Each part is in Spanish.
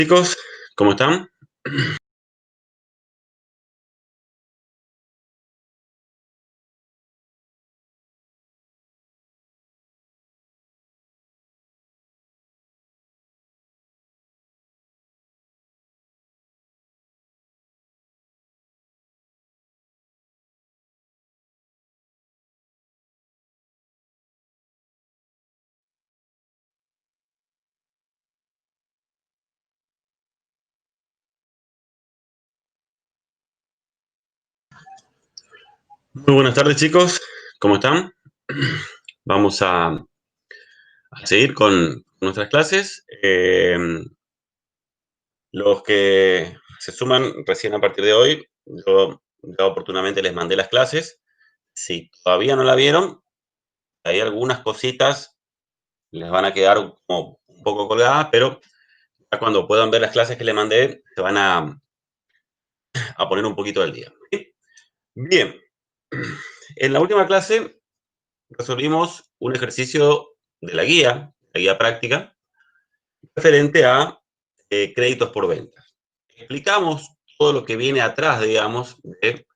Chicos, ¿cómo están? Muy buenas tardes, chicos, ¿cómo están? Vamos a seguir con nuestras clases. Los que se suman recién a partir de hoy, yo ya oportunamente les mandé las clases. Si todavía no la vieron, hay algunas cositas, les van a quedar como un poco colgadas, pero ya cuando puedan ver las clases que les mandé, se van a poner un poquito al día. ¿Sí? Bien, en la última clase resolvimos un ejercicio de la guía práctica, referente a créditos por ventas. Explicamos todo lo que viene atrás, digamos, de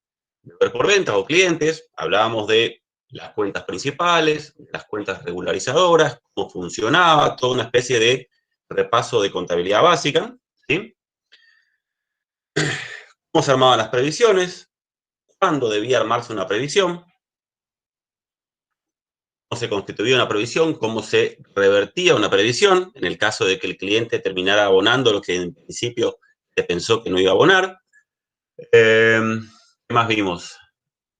ver por ventas o clientes. Hablábamos de las cuentas principales, las cuentas regularizadoras, cómo funcionaba, toda una especie de repaso de contabilidad básica, ¿sí? Cómo se armaban las previsiones, cuándo debía armarse una previsión, cómo se constituía una previsión, cómo se revertía una previsión, en el caso de que el cliente terminara abonando lo que en principio se pensó que no iba a abonar. ¿Qué más vimos?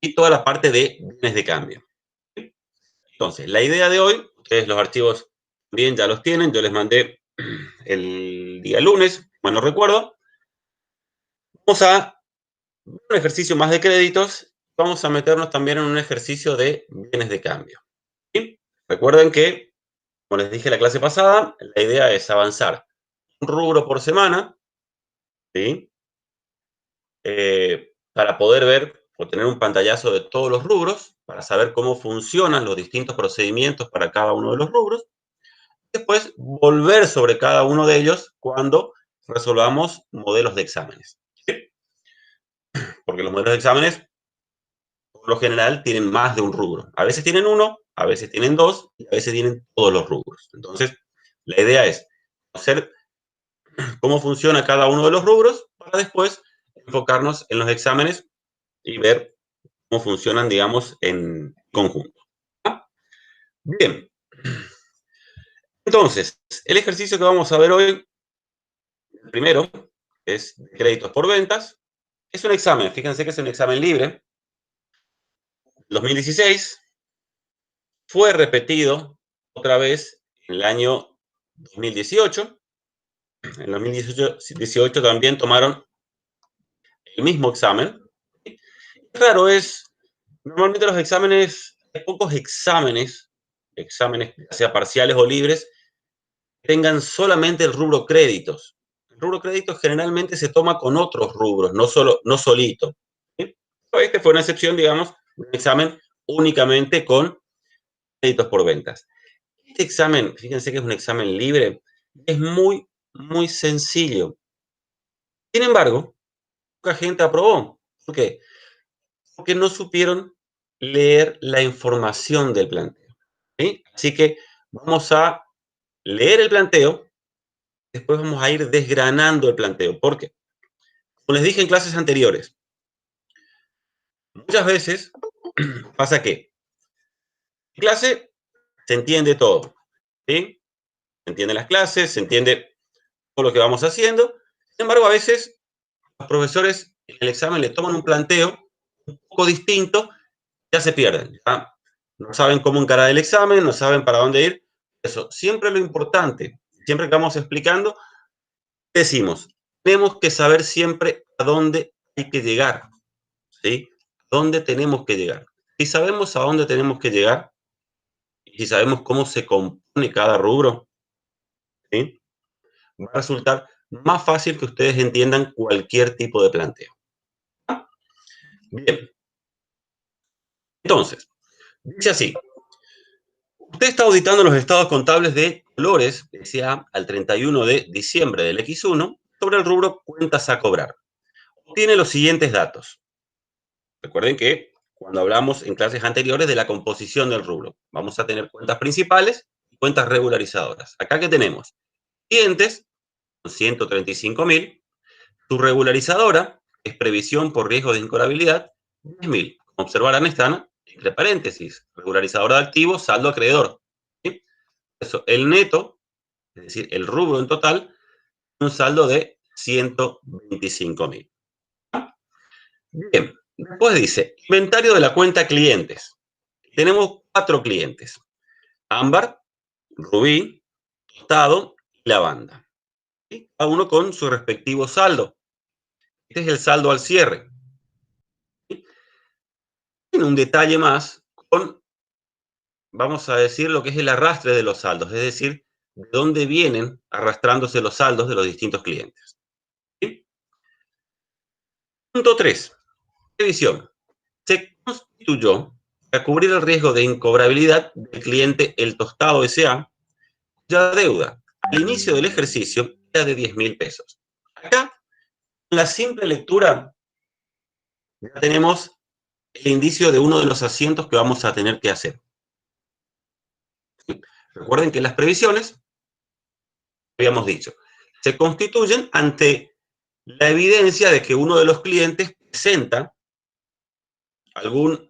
Y toda la parte de bienes de cambio. Entonces, la idea de hoy, ustedes los archivos bien ya los tienen, yo les mandé el día lunes, bueno, no recuerdo. Vamos a un ejercicio más de créditos, vamos a meternos también en un ejercicio de bienes de cambio. ¿Sí? Recuerden que, como les dije la clase pasada, la idea es avanzar un rubro por semana, ¿sí? Para poder ver o tener un pantallazo de todos los rubros, para saber cómo funcionan los distintos procedimientos para cada uno de los rubros. Después, volver sobre cada uno de ellos cuando resolvamos modelos de exámenes. ¿Sí? Porque los modelos de exámenes, por lo general, tienen más de un rubro. A veces tienen uno, a veces tienen dos, y a veces tienen todos los rubros. Entonces, la idea es conocer cómo funciona cada uno de los rubros para después enfocarnos en los exámenes y ver cómo funcionan, digamos, en conjunto. ¿Ah? Bien. Entonces, el ejercicio que vamos a ver hoy, el primero, es créditos por ventas. Es un examen, fíjense que es un examen libre. 2016 fue repetido otra vez en el año 2018. En 2018 también tomaron el mismo examen. Claro, normalmente los exámenes, hay pocos exámenes, ya sea parciales o libres, tengan solamente el rubro créditos. El rubro créditos generalmente se toma con otros rubros, no solito. ¿Sí? Este fue una excepción, digamos, un examen únicamente con créditos por ventas. Este examen, fíjense que es un examen libre, es muy, muy sencillo. Sin embargo, poca gente aprobó. ¿Por qué? Porque no supieron leer la información del planteo. ¿Sí? Así que vamos a leer el planteo, después vamos a ir desgranando el planteo. ¿Por qué? Como les dije en clases anteriores, muchas veces pasa que en clase se entiende todo, ¿sí? Se entienden las clases, se entiende todo lo que vamos haciendo. Sin embargo, a veces los profesores en el examen le toman un planteo un poco distinto, ya se pierden. Ya no saben cómo encarar el examen, no saben para dónde ir. Eso, siempre lo importante, siempre que vamos explicando, decimos, tenemos que saber siempre a dónde hay que llegar, ¿sí? ¿Dónde tenemos que llegar? Si sabemos a dónde tenemos que llegar, y si sabemos cómo se compone cada rubro, ¿sí? Va a resultar más fácil que ustedes entiendan cualquier tipo de planteo. Bien, entonces, dice así, Usted está auditando los estados contables de Colores S.A. al 31 de diciembre del X1 sobre el rubro cuentas a cobrar. Obtiene los siguientes datos. Recuerden que cuando hablamos en clases anteriores de la composición del rubro, vamos a tener cuentas principales y cuentas regularizadoras. Acá que tenemos clientes, 135.000, su regularizadora es previsión por riesgo de incobrabilidad, 10.000. Como observarán, están entre paréntesis, regularizadora de activos, saldo acreedor. ¿Sí? Eso, el neto, es decir, el rubro en total, un saldo de 125.000. Bien, después dice, inventario de la cuenta clientes. Tenemos 4 clientes, Ámbar, Rubí, Tostado y Lavanda. ¿Sí? Cada uno con su respectivo saldo. Este es el saldo al cierre. ¿Sí? Tiene un detalle más con, vamos a decir, lo que es el arrastre de los saldos, es decir, de dónde vienen arrastrándose los saldos de los distintos clientes. ¿Sí? Punto 3. Revisión. Se constituyó para cubrir el riesgo de incobrabilidad del cliente El Tostado S.A., cuya deuda al inicio del ejercicio era de 10.000 pesos. Acá, en la simple lectura, ya tenemos el indicio de uno de los asientos que vamos a tener que hacer. Recuerden que las previsiones, habíamos dicho, se constituyen ante la evidencia de que uno de los clientes presenta algún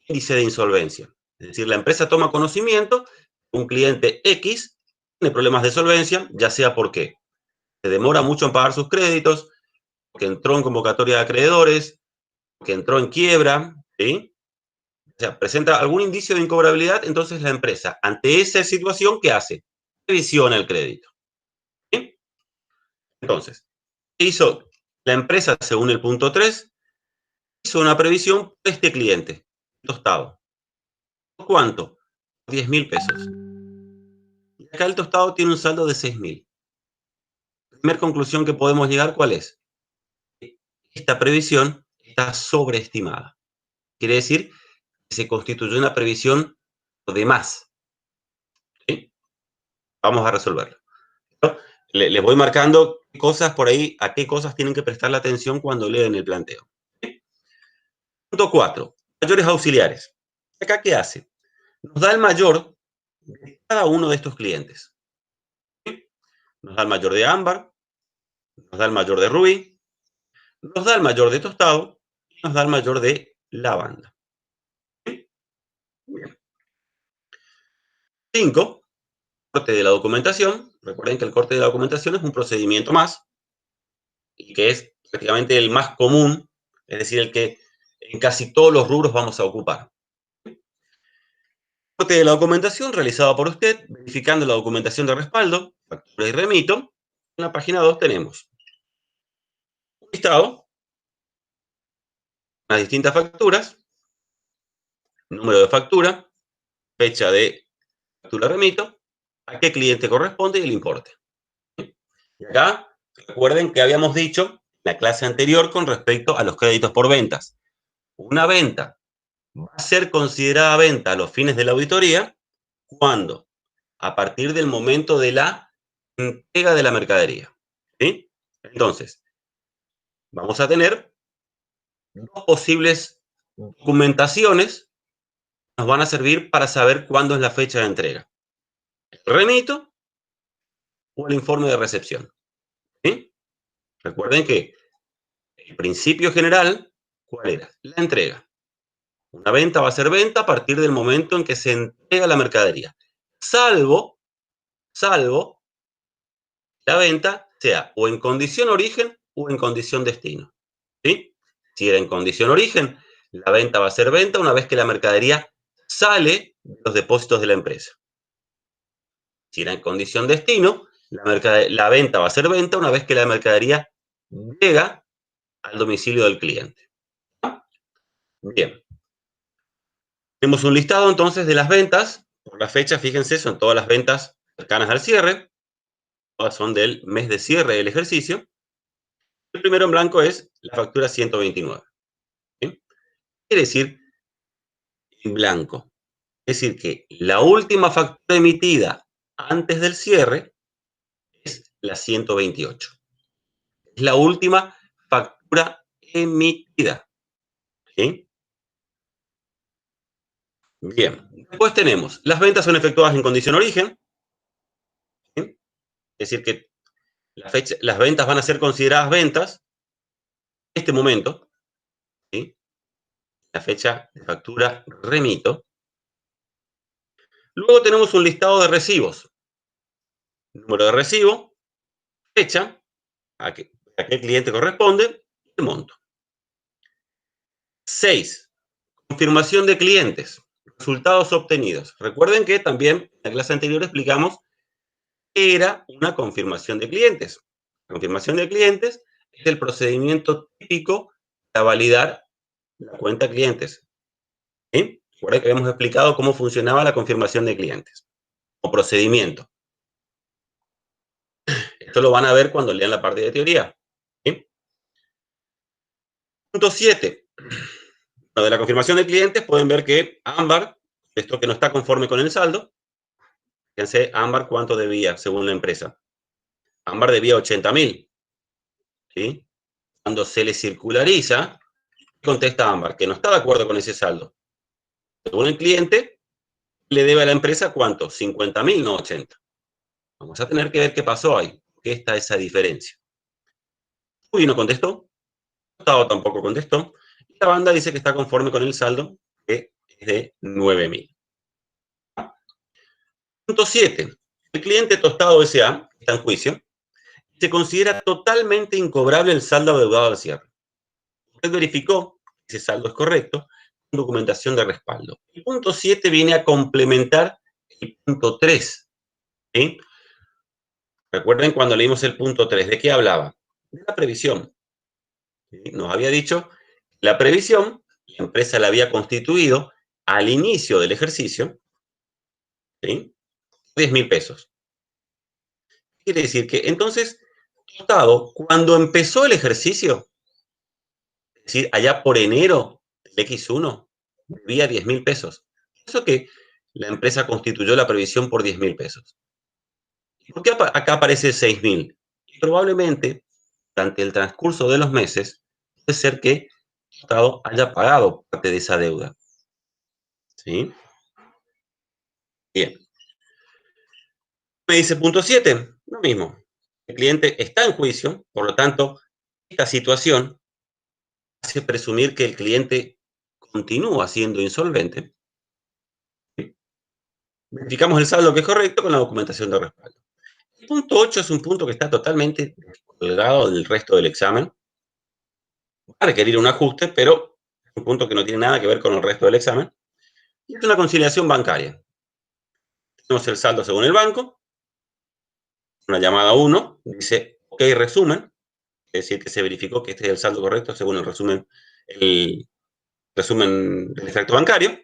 índice de insolvencia. Es decir, la empresa toma conocimiento, un cliente X tiene problemas de solvencia, ya sea porque se demora mucho en pagar sus créditos, porque entró en convocatoria de acreedores, porque entró en quiebra, ¿sí? O sea, presenta algún indicio de incobrabilidad, entonces la empresa, ante esa situación, ¿qué hace? Revisiona el crédito. ¿Sí? Entonces, ¿qué hizo la empresa según el punto 3? Hizo una previsión por este cliente, Tostado. ¿Cuánto? 10.000 pesos. Y acá el Tostado tiene un saldo de 6.000. Primera conclusión que podemos llegar, ¿cuál es? Esta previsión está sobreestimada. Quiere decir que se constituyó una previsión de más. ¿Sí? Vamos a resolverlo. Les voy marcando cosas por ahí, a qué cosas tienen que prestar la atención cuando leen el planteo. ¿Sí? Punto 4. Mayores auxiliares. ¿Acá qué hace? Nos da el mayor de cada uno de estos clientes. ¿Sí? Nos da el mayor de Ámbar, nos da el mayor de Rubí, nos da el mayor de Tostado y nos da el mayor de Lavanda. ¿Sí? Bien. 5. Corte de la documentación. Recuerden que el corte de la documentación es un procedimiento más y que es prácticamente el más común, es decir, el que en casi todos los rubros vamos a ocupar. Corte de la documentación realizada por usted, verificando la documentación de respaldo, factura y remito. En la página 2 tenemos un listado, las distintas facturas, número de factura, fecha de factura remito, a qué cliente corresponde y el importe. Y acá, recuerden que habíamos dicho en la clase anterior con respecto a los créditos por ventas. Una venta va a ser considerada venta a los fines de la auditoría cuando, a partir del momento de la entrega de la mercadería. ¿Sí? Entonces, vamos a tener dos posibles documentaciones que nos van a servir para saber cuándo es la fecha de entrega. El remito o el informe de recepción. ¿Sí? Recuerden que el principio general, ¿cuál era? La entrega. Una venta va a ser venta a partir del momento en que se entrega la mercadería, salvo la venta sea o en condición origen o en condición destino. ¿Sí? Si era en condición origen, la venta va a ser venta una vez que la mercadería sale de los depósitos de la empresa. Si era en condición destino, la venta va a ser venta una vez que la mercadería llega al domicilio del cliente. Bien. Tenemos un listado entonces de las ventas. Por la fecha, fíjense, son todas las ventas cercanas al cierre. Todas son del mes de cierre del ejercicio. El primero en blanco es la factura 129. ¿Sí? Quiere decir en blanco. Es decir, que la última factura emitida antes del cierre es la 128. Es la última factura emitida. ¿Sí? Bien. Después tenemos, las ventas son efectuadas en condición origen. ¿Sí? Es decir, que las ventas van a ser consideradas ventas en este momento. ¿Sí? La fecha de factura remito. Luego tenemos un listado de recibos. Número de recibo, fecha, a qué cliente corresponde, y el monto. 6. Confirmación de clientes. Resultados obtenidos. Recuerden que también en la clase anterior explicamos que era una confirmación de clientes. La confirmación de clientes es el procedimiento típico para validar la cuenta clientes. ¿Sí? Recuerden que habíamos explicado cómo funcionaba la confirmación de clientes o procedimiento. Esto lo van a ver cuando lean la parte de teoría. ¿Sí? Punto 7. De la confirmación de clientes pueden ver que Ámbar, esto que no está conforme con el saldo, fíjense, Ámbar cuánto debía según la empresa. Ámbar debía 80.000. ¿Sí? Cuando se le circulariza, contesta Ámbar que no está de acuerdo con ese saldo. Según el cliente, le debe a la empresa ¿cuánto? 50.000, no 80. Vamos a tener que ver qué pasó ahí, qué está esa diferencia. Uy, no contestó. Gustavo tampoco contestó. Y la banda dice que está conforme con el saldo, que es de 9.000. Punto 7. El cliente Tostado S.A. está en juicio. Se considera totalmente incobrable el saldo adeudado al cierre. Usted verificó que ese saldo es correcto con documentación de respaldo. El punto 7 viene a complementar el punto 3. ¿Sí? Recuerden cuando leímos el punto 3, ¿de qué hablaba? De la previsión. ¿Sí? Nos había dicho la previsión, la empresa la había constituido al inicio del ejercicio, ¿sí? 10.000 pesos. Quiere decir que entonces, Tostado, cuando empezó el ejercicio, es decir, allá por enero del X1, debía 10.000 pesos. Eso que la empresa constituyó la previsión por 10.000 pesos. ¿Por qué acá aparece 6.000? Probablemente, durante el transcurso de los meses, puede ser que el Estado haya pagado parte de esa deuda. ¿Sí? Bien. Me dice punto 7, lo mismo. El cliente está en juicio, por lo tanto, esta situación hace presumir que el cliente continúa siendo insolvente. Verificamos el saldo que es correcto con la documentación de respaldo. El punto 8 es un punto que está totalmente descolgado del resto del examen. Va a requerir un ajuste, pero es un punto que no tiene nada que ver con el resto del examen. Y es una conciliación bancaria. Tenemos el saldo según el banco, una llamada 1, dice, ok, resumen, es decir, que se verificó que este es el saldo correcto según el resumen del extracto bancario.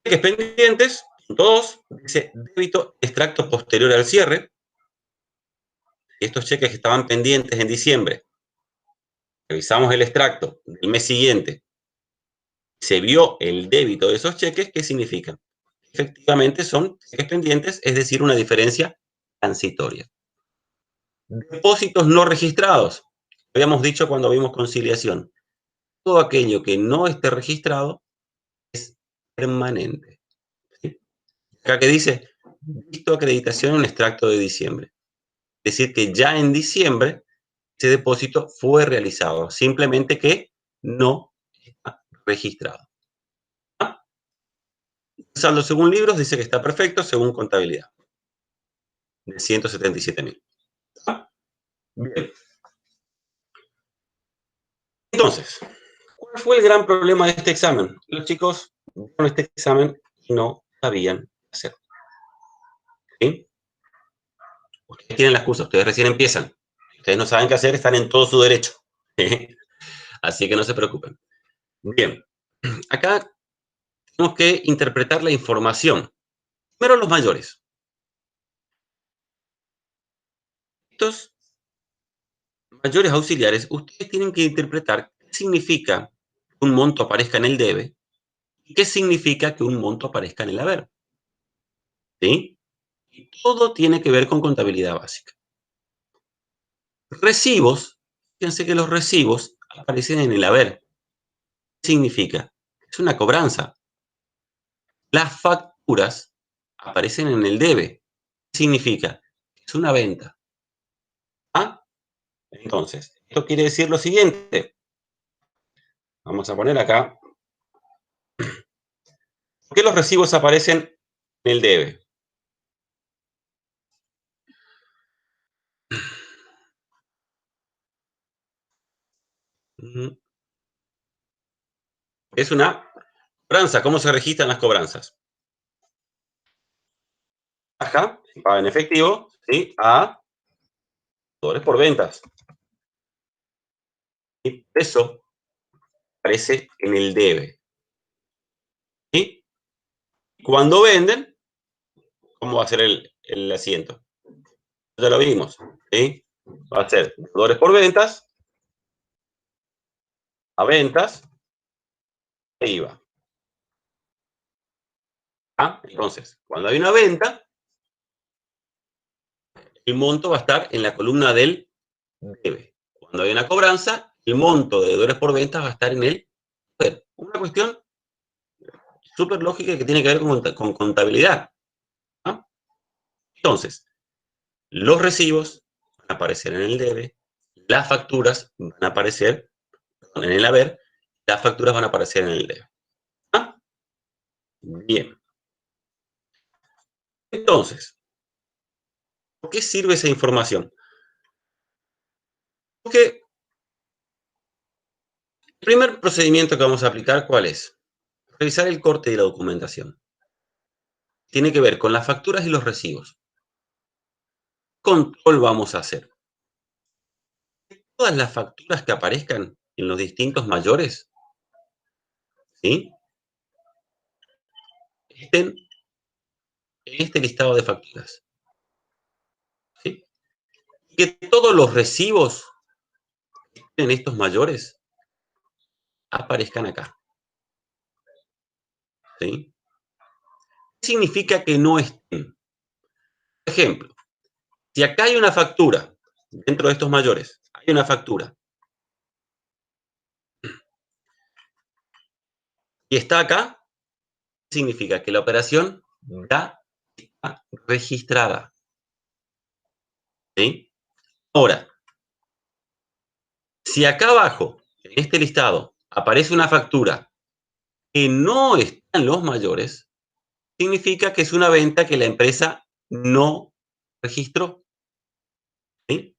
Cheques pendientes, punto 2, dice débito extracto posterior al cierre. Estos cheques que estaban pendientes en diciembre, revisamos el extracto del mes siguiente, se vio el débito de esos cheques, ¿qué significa? Efectivamente son cheques pendientes, es decir, una diferencia transitoria. Depósitos no registrados. Habíamos dicho cuando vimos conciliación. Todo aquello que no esté registrado es permanente. ¿Sí? Acá que dice, visto acreditación en extracto de diciembre. Es decir, que ya en diciembre ese depósito fue realizado, simplemente que no está registrado. El saldo según libros dice que está perfecto según contabilidad, de 177.000. Bien. Entonces, ¿cuál fue el gran problema de este examen? Los chicos vieron este examen y no sabían hacer. ¿Sí? Ustedes tienen la excusa, ustedes recién empiezan. Ustedes no saben qué hacer, están en todo su derecho. Así que no se preocupen. Bien, acá tenemos que interpretar la información. Primero los mayores. Estos mayores auxiliares, ustedes tienen que interpretar qué significa que un monto aparezca en el debe ¿Qué significa que un monto aparezca en el haber? ¿Sí? Y todo tiene que ver con contabilidad básica. Recibos, fíjense que los recibos aparecen en el haber. ¿Qué significa? Es una cobranza. Las facturas aparecen en el debe. ¿Qué significa? Es una venta. ¿Ah? Entonces, esto quiere decir lo siguiente. Vamos a poner acá. ¿Por qué los recibos aparecen en el debe? Es una cobranza. ¿Cómo se registran las cobranzas? Baja, se paga en efectivo, ¿sí? A dólares por ventas. Y eso aparece en el debe. ¿Sí? Cuando venden, ¿cómo va a ser el asiento? Ya lo vimos. ¿Sí? Va a ser dólares por ventas, a ventas, e IVA. ¿Ah? Entonces, cuando hay una venta, el monto va a estar en la columna del debe. Cuando hay una cobranza, el monto de dólares por ventas va a estar en el debe. Una cuestión súper lógica que tiene que ver con contabilidad. ¿No? Entonces, los recibos van a aparecer en el debe, las facturas van a aparecer en el haber, las facturas van a aparecer en el debe. ¿Ah? Bien. Entonces, ¿por qué sirve esa información? Porque el primer procedimiento que vamos a aplicar, ¿cuál es? Revisar el corte de la documentación. Tiene que ver con las facturas y los recibos. ¿Qué control vamos a hacer? Todas las facturas que aparezcan en los distintos mayores, ¿sí? Estén en este listado de facturas. ¿Sí? Que todos los recibos en estos mayores aparezcan acá. ¿Sí? ¿Qué significa que no estén? Por ejemplo, si acá hay una factura, dentro de estos mayores, hay una factura, y está acá, significa que la operación ya está registrada. ¿Sí? Ahora, si acá abajo, en este listado, aparece una factura que no está en los mayores, significa que es una venta que la empresa no registró. ¿Sí?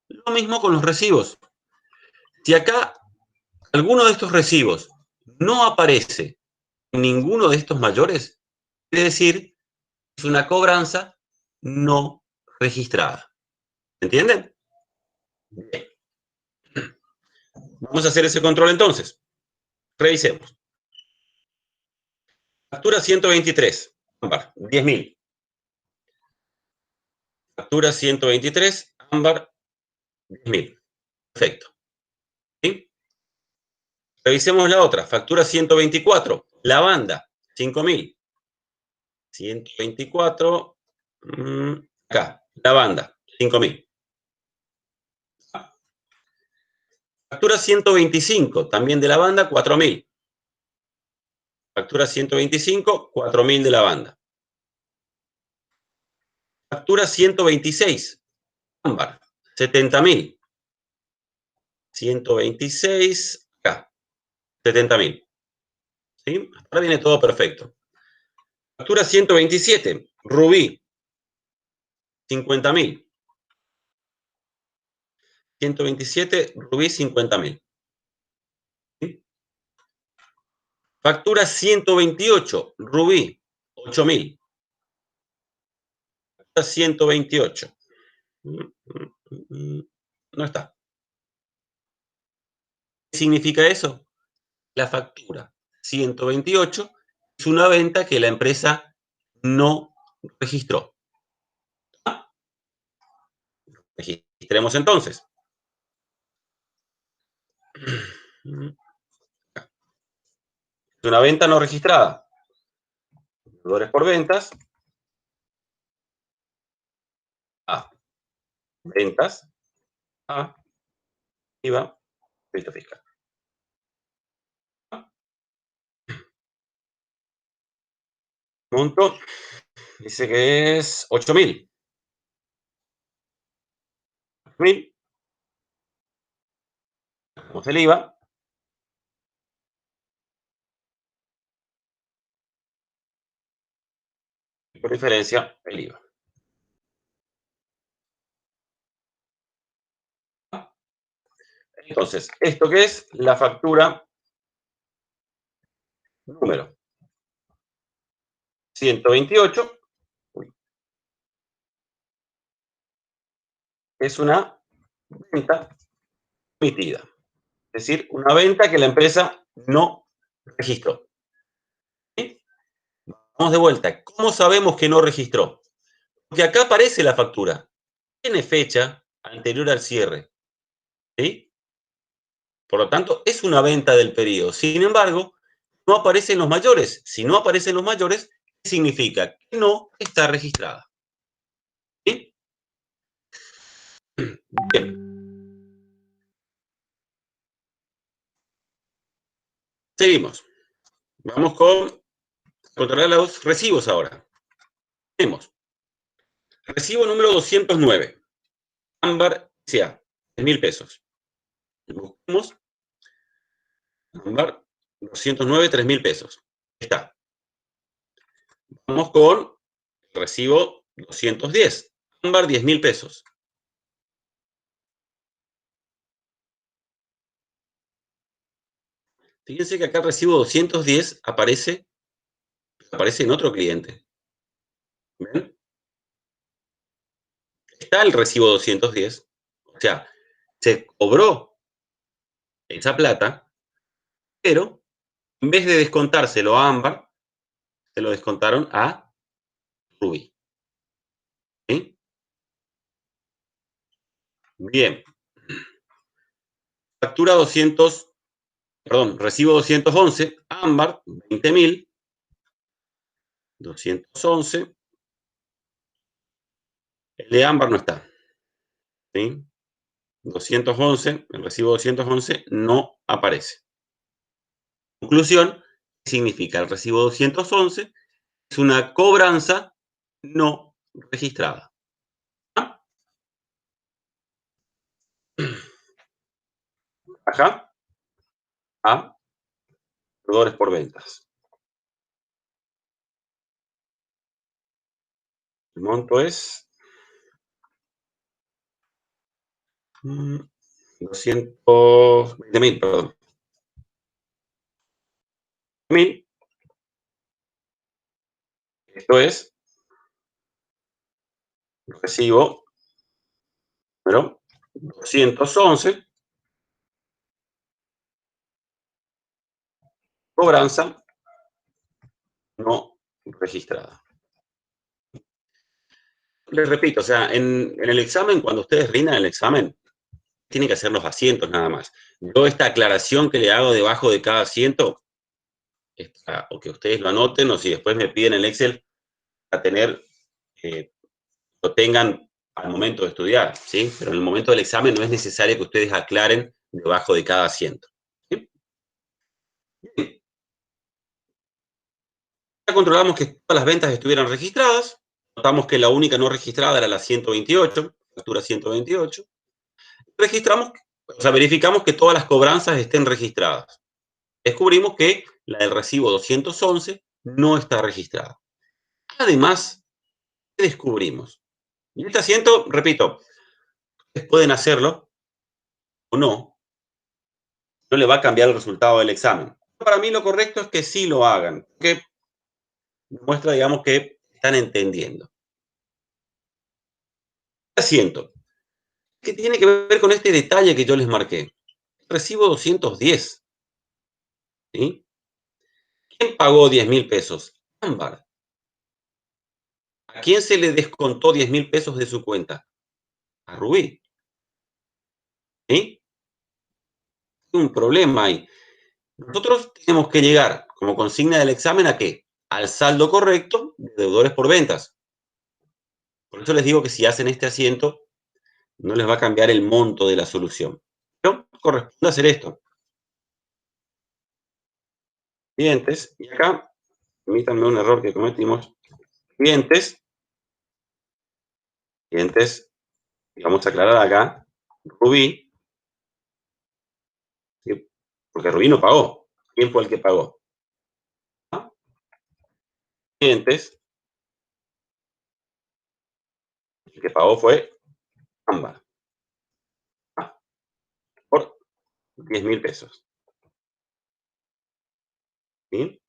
Lo mismo con los recibos. Si acá alguno de estos recibos no aparece en ninguno de estos mayores, quiere decir que es una cobranza no registrada. ¿Entienden? Bien. Vamos a hacer ese control entonces. Revisemos. Factura 123, ámbar, 10.000. Factura 123, ámbar, 10.000. Perfecto. ¿Sí? Revisemos la otra. Factura 124, lavanda, 5.000. 124, acá, lavanda, 5.000. Factura 125, también de lavanda, 4.000. Factura 125, 4.000 de lavanda. Factura 126, ámbar, 70.000. 126, acá, 70.000. ¿Sí? Ahora viene todo perfecto. Factura 127, rubí, 50.000. 127, rubí, 50.000. ¿Sí? Factura 128, rubí, 8.000. 128. No está. ¿Qué significa eso? La factura 128 es una venta que la empresa no registró. Registremos entonces. Es una venta no registrada. Deudores por ventas. A. Ventas. A. IVA. Crédito fiscal. Monto. Dice que es 8.000. 8.000. Como el IVA. Y por diferencia, el IVA. Entonces, ¿esto qué es? La factura número 128 es una venta emitida. Es decir, una venta que la empresa no registró. ¿Sí? Vamos de vuelta. ¿Cómo sabemos que no registró? Porque acá aparece la factura. Tiene fecha anterior al cierre. ¿Sí? Por lo tanto, es una venta del periodo. Sin embargo, no aparecen los mayores. Si no aparecen los mayores, ¿qué significa? Que no está registrada. ¿Sí? Bien. Seguimos. Vamos con controlar los recibos ahora. Tenemos recibo número 209. Ámbar S.A. 10.000 pesos. Buscamos Ámbar 209, 3.000 pesos. Está. Vamos con recibo 210. Ámbar 10.000 pesos. Fíjense que acá el recibo 210 aparece en otro cliente. ¿Ven? Está el recibo 210. O sea, se cobró esa plata, pero en vez de descontárselo a Ámbar, se lo descontaron a Rubí. ¿Sí? Bien. Factura 200, perdón, recibo 211, Ámbar 20.000, 211. El de Ámbar no está. ¿Sí? 211, el recibo 211 no aparece. Conclusión, ¿qué significa? El recibo 211 es una cobranza no registrada. Acá, a deudores por ventas. El monto es 220.000, perdón. 1.000. Esto es recibo número 211, cobranza no registrada. Les repito, o sea, en el examen, cuando ustedes rindan el examen, tienen que hacer los asientos nada más. Yo esta aclaración que le hago debajo de cada asiento, o que ustedes lo anoten, o si después me piden el Excel, a tener, lo tengan al momento de estudiar, ¿sí? Pero en el momento del examen no es necesario que ustedes aclaren debajo de cada asiento. ¿Sí? Ya controlamos que todas las ventas estuvieran registradas. Notamos que la única no registrada era la 128, factura 128. Registramos, o sea, verificamos que todas las cobranzas estén registradas. Descubrimos que la del recibo 211 no está registrada. Además, ¿qué descubrimos? Y este asiento, repito, ustedes pueden hacerlo o no, no le va a cambiar el resultado del examen. Para mí lo correcto es que sí lo hagan, que muestra, digamos, que están entendiendo. Asiento, ¿qué tiene que ver con este detalle que yo les marqué? Recibo 210. ¿Sí? ¿Quién pagó 10.000 pesos? Ámbar. ¿A quién se le descontó 10.000 pesos de su cuenta? A Rubí. ¿Sí? Un problema ahí. Nosotros tenemos que llegar como consigna del examen, ¿a qué? Al saldo correcto de deudores por ventas. Por eso les digo que si hacen este asiento, no les va a cambiar el monto de la solución. Pero corresponde hacer esto. Clientes, y acá, permítanme un error que cometimos. Clientes, y vamos a aclarar acá, Rubí, ¿sí? Porque Rubí no pagó. ¿Quién fue el que pagó? ¿Ah? Clientes, el que pagó fue Ámbar, por 10.000 pesos. ¿Sí?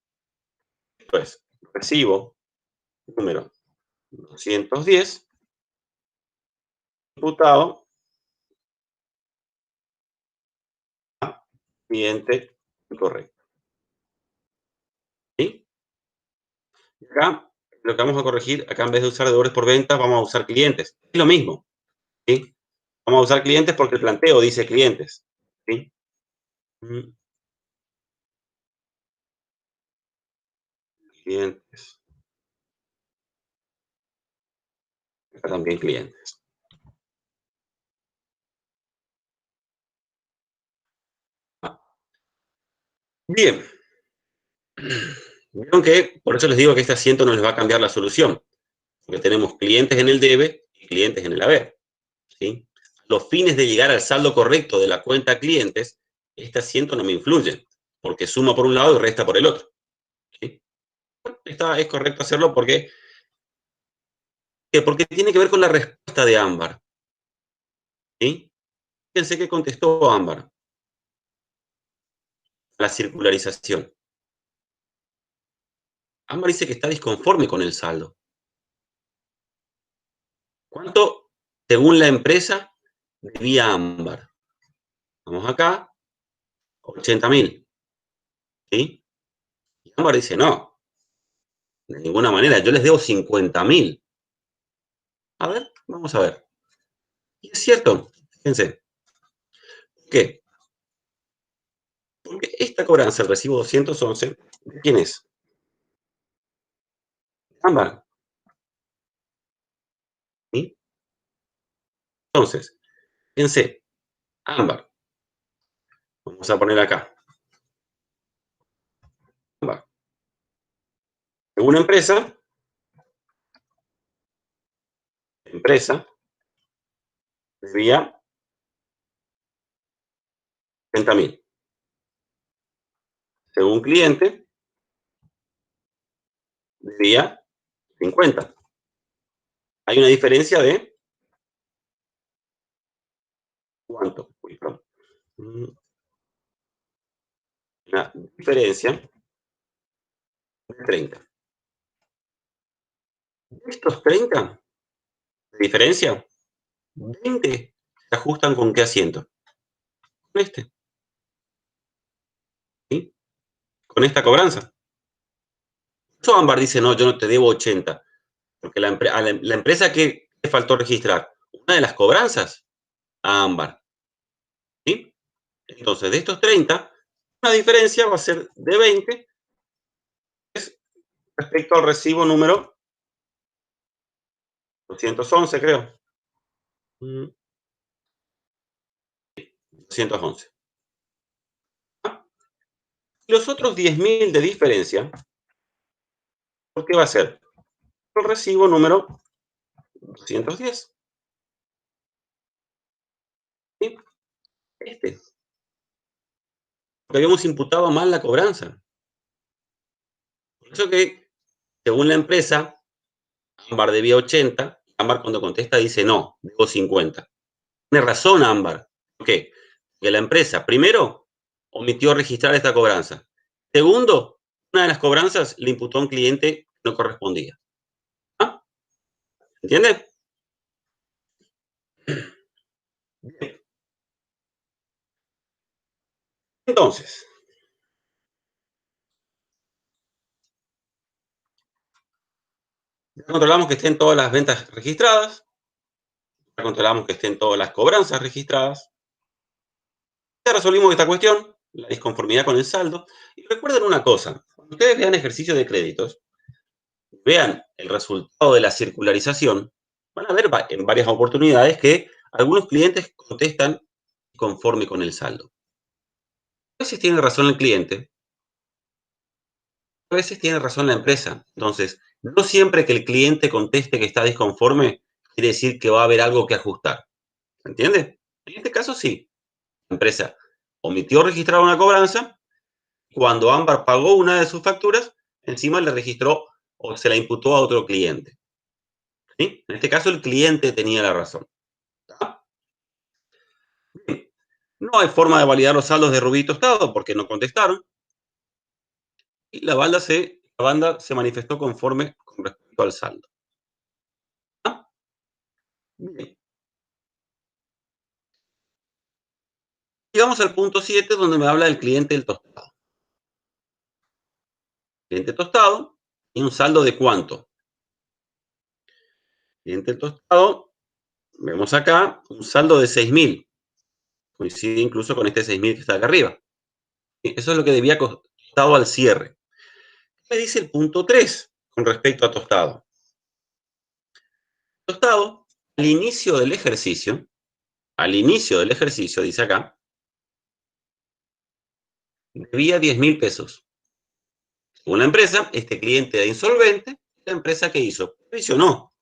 Esto es recibo número 210, imputado a cliente incorrecto. ¿Sí? Y acá, lo que vamos a corregir, acá en vez de usar deudores por venta, vamos a usar clientes. Es lo mismo. ¿Sí? Vamos a usar clientes porque el planteo dice clientes. ¿Sí? Clientes. Acá también clientes. Bien. Vieron que, por eso les digo que este asiento no les va a cambiar la solución. Porque tenemos clientes en el debe y clientes en el haber. ¿Sí? Los fines de llegar al saldo correcto de la cuenta clientes, este asiento no me influye, porque suma por un lado y resta por el otro. ¿Sí? Es correcto hacerlo porque tiene que ver con la respuesta de Ámbar. ¿Sí? Fíjense que contestó Ámbar. La circularización. Ámbar dice que está disconforme con el saldo. ¿Cuánto, según la empresa, debía Ámbar? Vamos acá, 80.000. ¿Sí? Y Ámbar dice, no, de ninguna manera, yo les debo 50.000. A ver, vamos a ver. Y es cierto, fíjense. ¿Qué? Porque esta cobranza, el recibo 211, ¿de quién es? Ámbar. ¿Sí? Entonces, fíjense, Ámbar. Vamos a poner acá. Ámbar. Según empresa debía 30.000. Según cliente, debía 50. Hay una diferencia de ¿cuánto? Uy, perdón. Una diferencia de 30. De estos 30 de diferencia, 20 se ajustan con qué asiento. Con este. ¿Sí? Con esta cobranza. Eso Ámbar dice, no, yo no te debo 80. Porque la empresa que le faltó registrar, una de las cobranzas a Ámbar. ¿Sí? Entonces, de estos 30, una diferencia va a ser de 20 respecto al recibo número 211, creo. 211. Los otros 10.000 de diferencia, ¿por qué va a ser? El recibo número 210. ¿Sí? Este. Porque habíamos imputado mal la cobranza. Por eso que, según la empresa, Ámbar debía 80. Ámbar cuando contesta dice, no, debo 50. Tiene razón Ámbar. ¿Por qué? Porque la empresa, primero, omitió registrar esta cobranza. Segundo, una de las cobranzas le imputó a un cliente que no correspondía. ¿Ah? ¿Entiende? Bien. Entonces, ya controlamos que estén todas las ventas registradas, ya controlamos que estén todas las cobranzas registradas, ya resolvimos esta cuestión, la disconformidad con el saldo. Y recuerden una cosa, Ustedes vean ejercicio de créditos, vean el resultado de la circularización, van a ver en varias oportunidades que algunos clientes contestan conforme con el saldo. A veces tiene razón el cliente, a veces tiene razón la empresa. Entonces, no siempre que el cliente conteste que está disconforme, quiere decir que va a haber algo que ajustar. ¿Entiende? En este caso sí. La empresa omitió registrar una cobranza. Cuando Ámbar pagó una de sus facturas, encima le registró o se la imputó a otro cliente. ¿Sí? En este caso, el cliente tenía la razón. ¿Tá? No hay forma de validar los saldos de Rubí y Tostado porque no contestaron. Y la banda se manifestó conforme con respecto al saldo. ¿Ah? Bien. Llegamos al punto 7, donde me habla del cliente del tostado. Cliente tostado y un saldo de ¿cuánto? Cliente tostado, vemos acá un saldo de 6.000. Coincide incluso con este 6.000 que está acá arriba. Eso es lo que debía Tostado al cierre. ¿Qué dice el punto 3 con respecto a Tostado? Tostado, al inicio del ejercicio, dice acá, debía 10.000 pesos. Según la empresa, este cliente era insolvente. La empresa, ¿qué hizo? Previsionó.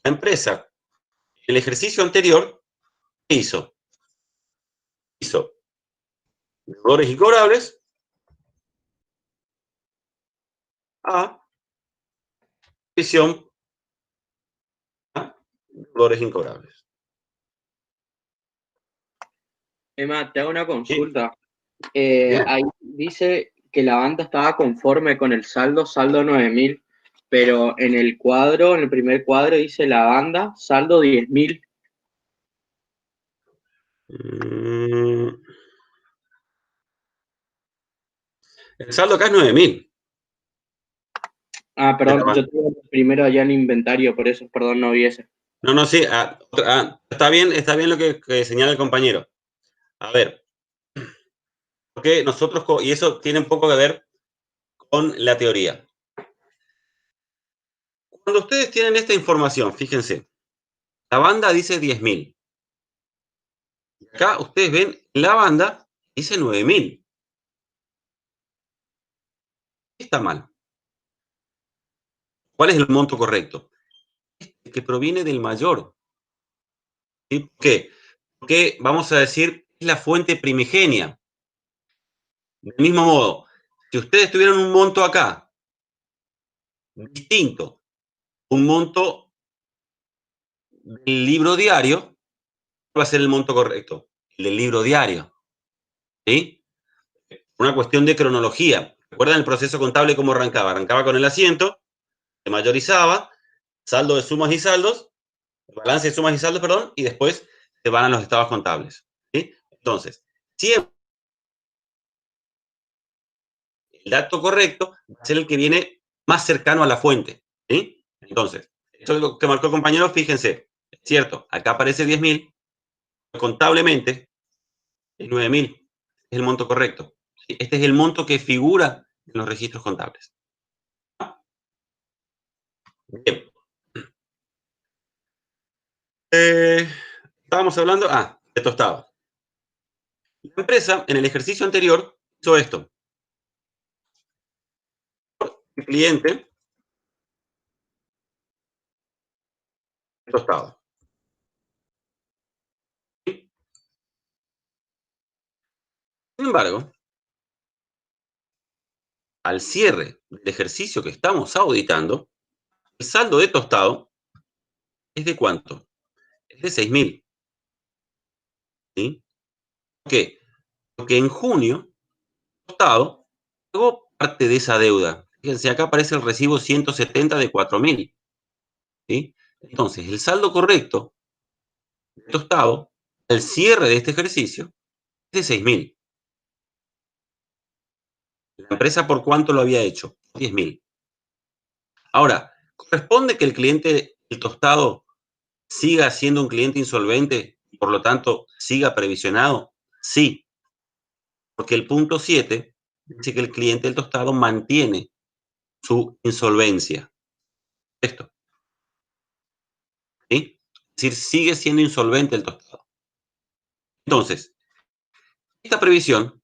La empresa, en el ejercicio anterior, ¿qué hizo? Hizo deudores incobrables a previsión a deudores incobrables. Emma, te hago una ¿Sí? consulta. Ahí dice que la banda estaba conforme con el saldo 9.000, pero en el cuadro, en el primer cuadro dice la banda, saldo 10.000. El saldo acá es 9.000. Ah, perdón, yo tengo el primero allá en inventario, por eso, perdón, no vi ese. No, sí, está bien lo que señala el compañero. A ver, porque nosotros, y eso tiene un poco que ver con la teoría. Cuando ustedes tienen esta información, fíjense, la banda dice 10.000. Acá ustedes ven, la banda dice 9.000. Está mal. ¿Cuál es el monto correcto? El que proviene del mayor. ¿Sí? ¿Por qué? Porque vamos a decir, es la fuente primigenia. Del mismo modo, si ustedes tuvieran un monto acá, distinto, un monto del libro diario, va a ser el monto correcto, el del libro diario. ¿Sí? Una cuestión de cronología. ¿Recuerdan el proceso contable cómo arrancaba? Arrancaba con el asiento, se mayorizaba, saldo de sumas y saldos, balance de sumas y saldos, perdón, y después se van a los estados contables. ¿Sí? Entonces, siempre el dato correcto va a ser el que viene más cercano a la fuente. ¿Sí? Entonces, esto es lo que marcó el compañero, fíjense, es cierto, acá aparece 10.000, contablemente es 9.000, es el monto correcto. ¿Sí? Este es el monto que figura en los registros contables. Bien. Estábamos hablando, de Tostado. La empresa, en el ejercicio anterior, hizo esto. El cliente, Tostado. ¿Sí? Sin embargo, al cierre del ejercicio que estamos auditando, el saldo de Tostado es de ¿cuánto? Es de 6.000. ¿Sí? ¿Por qué? Porque en junio, Tostado pagó parte de esa deuda. Fíjense, acá aparece el recibo 170 de 4.000. ¿Sí? Entonces, el saldo correcto de Tostado, al cierre de este ejercicio, es de 6.000. La empresa, ¿por cuánto lo había hecho? 10.000. Ahora, ¿corresponde que el cliente, el Tostado, siga siendo un cliente insolvente y por lo tanto siga previsionado? Sí, porque el punto 7 dice que el cliente del tostado mantiene su insolvencia. Esto, ¿sí? Es decir, sigue siendo insolvente el tostado. Entonces, esta previsión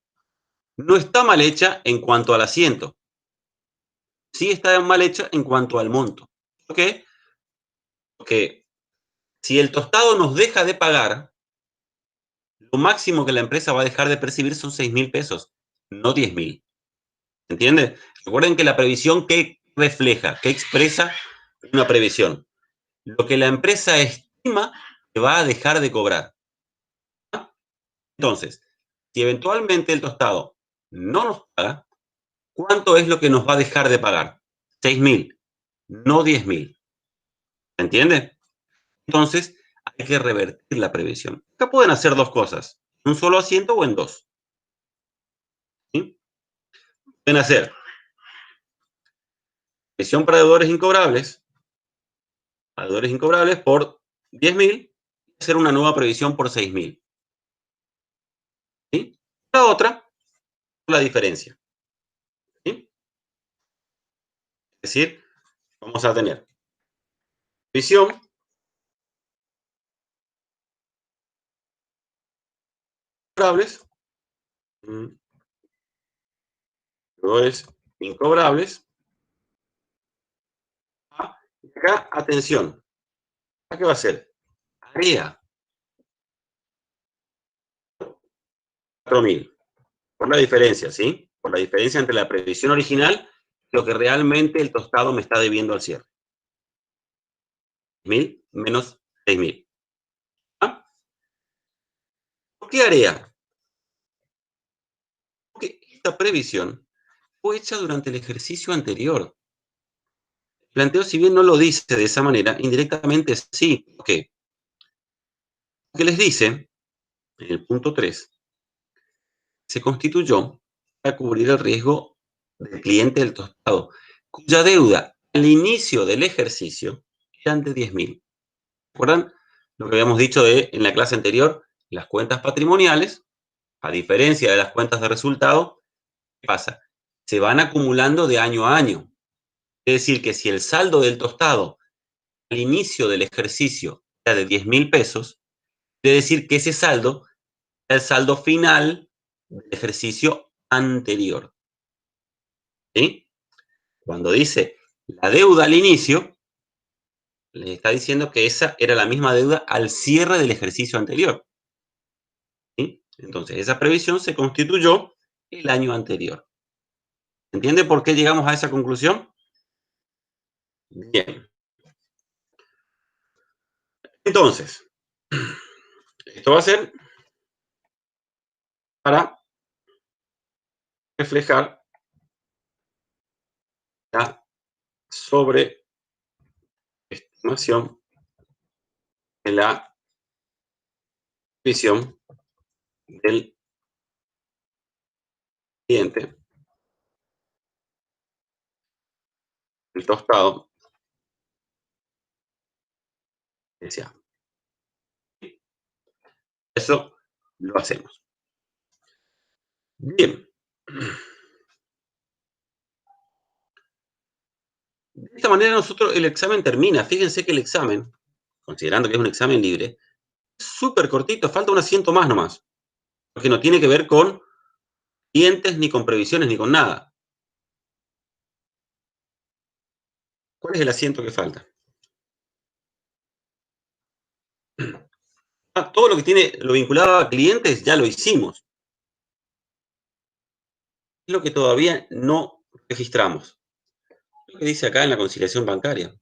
no está mal hecha en cuanto al asiento. Sí está mal hecha en cuanto al monto. ¿Por qué? Porque si el tostado nos deja de pagar, lo máximo que la empresa va a dejar de percibir son 6.000 pesos, no 10.000. ¿Entiende? Recuerden que la previsión, ¿qué refleja? ¿Qué expresa una previsión? Lo que la empresa estima que va a dejar de cobrar. Entonces, si eventualmente el tostado no nos paga, ¿cuánto es lo que nos va a dejar de pagar? 6.000, no 10.000. ¿Entiende? Entonces, hay que revertir la previsión. Acá pueden hacer dos cosas, un solo asiento o en dos. ¿Sí? Pueden hacer previsión para deudores incobrables por 10.000, hacer una nueva previsión por 6.000. ¿Sí? La otra, la diferencia. ¿Sí? Es decir, vamos a tener previsión incobrables, deudores incobrables. Acá, atención, ¿qué va a ser? Área 4.000. Por la diferencia, ¿sí? Por la diferencia entre la previsión original y lo que realmente el tostado me está debiendo al cierre. 1.000 menos 6.000. ¿Ah? ¿Por qué área? Porque esta previsión fue hecha durante el ejercicio anterior. El planteo, si bien no lo dice de esa manera, indirectamente sí. ¿Por qué? Porque les dice, en el punto 3, se constituyó para cubrir el riesgo del cliente del tostado, cuya deuda al inicio del ejercicio eran de 10.000. ¿Recuerdan lo que habíamos dicho en la clase anterior? Las cuentas patrimoniales, a diferencia de las cuentas de resultado, ¿qué pasa? Se van acumulando de año a año. Es decir, que si el saldo del tostado al inicio del ejercicio era de 10.000 pesos, quiere decir que ese saldo es el saldo final del ejercicio anterior. ¿Sí? Cuando dice la deuda al inicio, le está diciendo que esa era la misma deuda al cierre del ejercicio anterior. ¿Sí? Entonces, esa previsión se constituyó el año anterior. ¿Entiende por qué llegamos a esa conclusión? Bien. Entonces, esto va a ser para reflejar la sobreestimación de la visión del cliente, el tostado deseado. Eso lo hacemos. Bien. De esta manera nosotros el examen termina. Fíjense que el examen, considerando que es un examen libre, es súper cortito, falta un asiento más nomás. Porque no tiene que ver con clientes, ni con previsiones, ni con nada. ¿Cuál es el asiento que falta? Todo lo que tiene lo vinculado a clientes ya lo hicimos. Es lo que todavía no registramos. Lo que dice acá en la conciliación bancaria.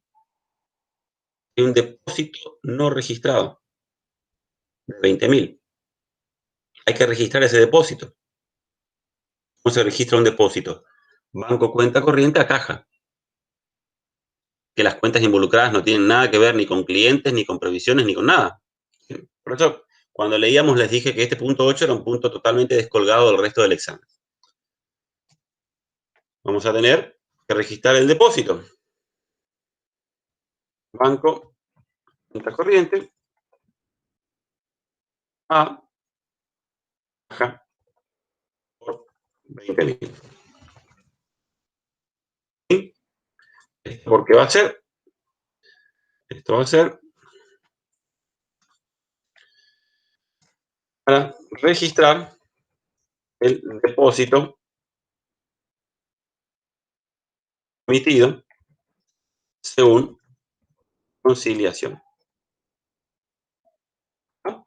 Hay un depósito no registrado de 20.000. Hay que registrar ese depósito. ¿Cómo se registra un depósito? Banco, cuenta corriente a caja. Que las cuentas involucradas no tienen nada que ver ni con clientes, ni con previsiones, ni con nada. Por eso, cuando leíamos les dije que este punto 8 era un punto totalmente descolgado del resto del examen. Vamos a tener que registrar el depósito. Banco, cuenta corriente, a caja por 20.000. ¿Sí? Porque va a ser, esto va a ser para registrar el depósito emitido según conciliación. ¿No?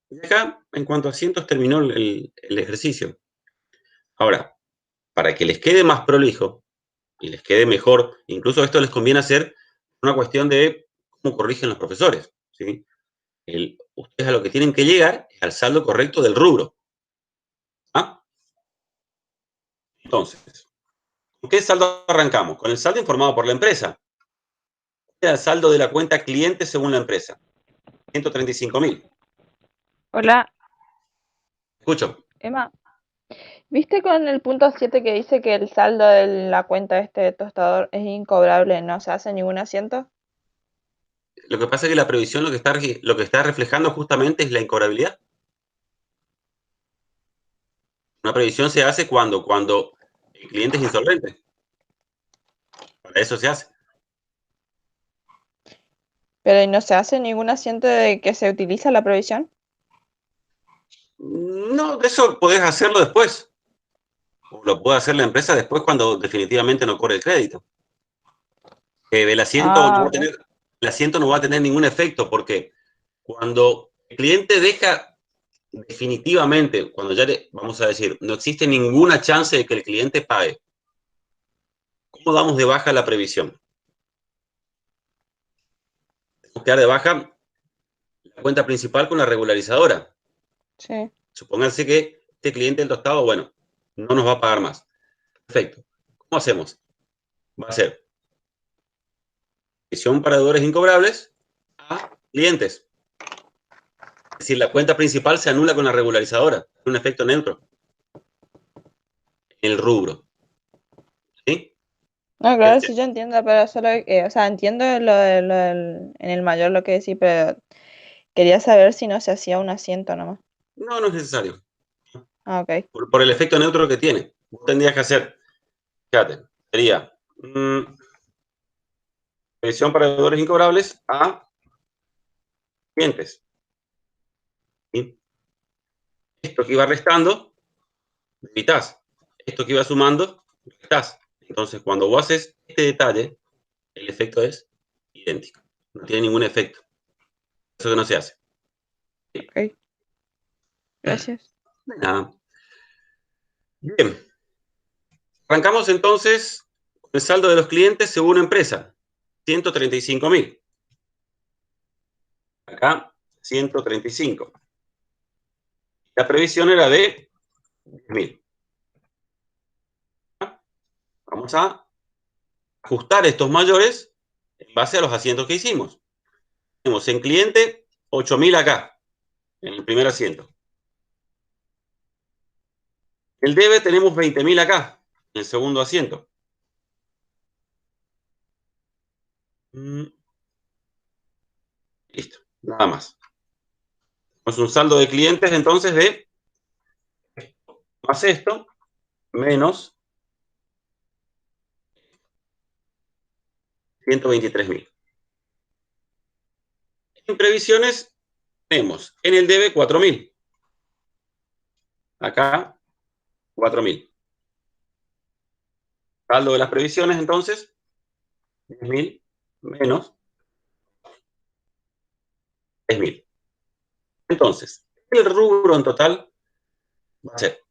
Y acá, en cuanto a asientos, terminó el ejercicio. Ahora, para que les quede más prolijo y les quede mejor, incluso esto les conviene hacer una cuestión de cómo corrigen los profesores. ¿Sí? Ustedes a lo que tienen que llegar es al saldo correcto del rubro. ¿Ah? Entonces, ¿con qué saldo arrancamos? Con el saldo informado por la empresa. El saldo de la cuenta cliente según la empresa. 135.000. Hola, Escucho. Emma. ¿Viste con el punto 7 que dice que el saldo de la cuenta de tostador es incobrable, no se hace ningún asiento? Lo que pasa es que la previsión lo que está reflejando justamente es la incobrabilidad. Una previsión se hace cuando el cliente es insolvente. Para eso se hace. Pero ¿y no se hace ningún asiento de que se utiliza la previsión? No, eso podés hacerlo después. O lo puede hacer la empresa después cuando definitivamente no cobre el crédito. El asiento no va a Ok. tener, el asiento no va a tener ningún efecto porque cuando el cliente deja definitivamente, cuando ya vamos a decir, no existe ninguna chance de que el cliente pague, ¿cómo damos de baja la previsión? Tenemos que dar de baja la cuenta principal con la regularizadora. Sí. Supónganse que este cliente del tostado, bueno, no nos va a pagar más. Perfecto. ¿Cómo hacemos? Va a ser previsión para deudores incobrables a clientes. Es decir, la cuenta principal se anula con la regularizadora. Es un efecto neutro en el rubro. ¿Sí? No, claro, sí yo entiendo, pero solo, o sea, entiendo en el mayor lo que decís, pero quería saber si no se hacía un asiento nomás. No, no es necesario. Ah, ok. Por el efecto neutro que tiene. Vos tendrías que hacer, fíjate, sería previsión para deudores incobrables a clientes. ¿Sí? Esto que iba restando, evitas. Esto que iba sumando, restás. Entonces, cuando vos haces este detalle, el efecto es idéntico. No tiene ningún efecto. Eso que no se hace. Ok. Gracias. Nada. Bien. Arrancamos entonces con el saldo de los clientes según empresa. 135.000. Acá, 135. La previsión era de 10.000. Vamos a ajustar estos mayores en base a los asientos que hicimos. Tenemos en cliente 8.000 acá, en el primer asiento. El debe tenemos 20.000 acá, en el segundo asiento. Listo, nada más. Tenemos un saldo de clientes entonces de más esto, menos 123.000. En previsiones tenemos en el debe 4.000. Acá 4.000. Saldo de las previsiones entonces 10.000 menos 6.000. Entonces, el rubro en total va a ser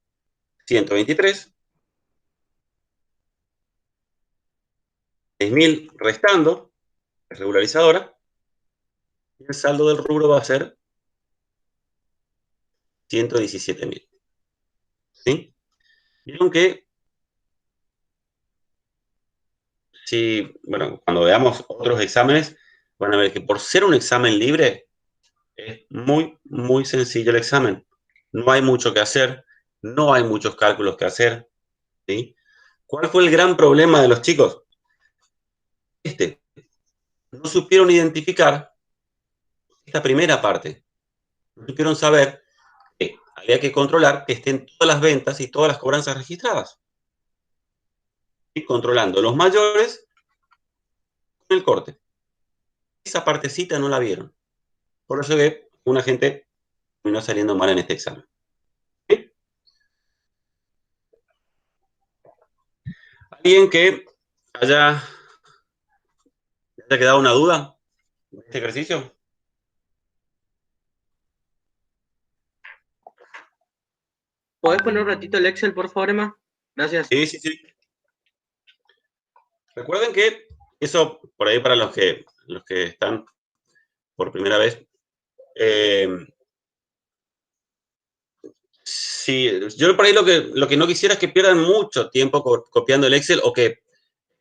123, 6.000 restando, regularizadora, y el saldo del rubro va a ser 117.000. ¿Sí? Vieron que bueno, cuando veamos otros exámenes, van a ver que por ser un examen libre, es muy, muy sencillo el examen. No hay mucho que hacer, no hay muchos cálculos que hacer. ¿Sí? ¿Cuál fue el gran problema de los chicos? No supieron identificar esta primera parte. No supieron saber que había que controlar que estén todas las ventas y todas las cobranzas registradas. Y controlando los mayores con el corte. Esa partecita no la vieron. Por eso que una gente terminó saliendo mal en este examen. ¿Sí? ¿Alguien que haya quedado una duda de este ejercicio? ¿Podés poner un ratito el Excel, por favor, Emma? Gracias. Sí, sí, sí. Recuerden que eso, por ahí para los que están por primera vez, sí, yo por ahí lo que no quisiera es que pierdan mucho tiempo copiando el Excel o que, es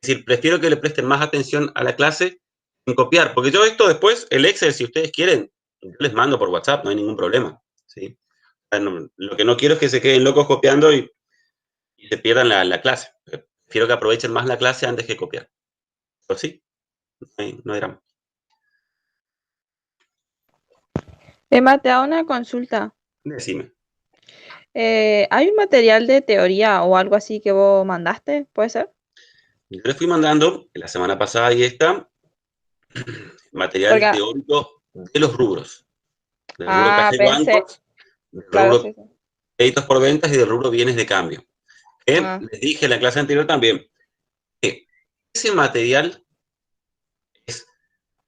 decir, prefiero que le presten más atención a la clase en copiar, porque yo esto después, el Excel, si ustedes quieren, yo les mando por WhatsApp, no hay ningún problema, ¿sí? Bueno, lo que no quiero es que se queden locos copiando y se pierdan la clase. Prefiero que aprovechen más la clase antes que copiar. Pero sí, no hay drama. Emma, te hago una consulta. Decime. ¿Hay un material de teoría o algo así que vos mandaste? ¿Puede ser? Yo les fui mandando la semana pasada y esta material Porque, teórico de los rubros. Del rubro caja y pensé, bancos, del claro, rubro sí, sí. créditos por ventas y del rubro bienes de cambio. Ah, Les dije en la clase anterior también que ese material es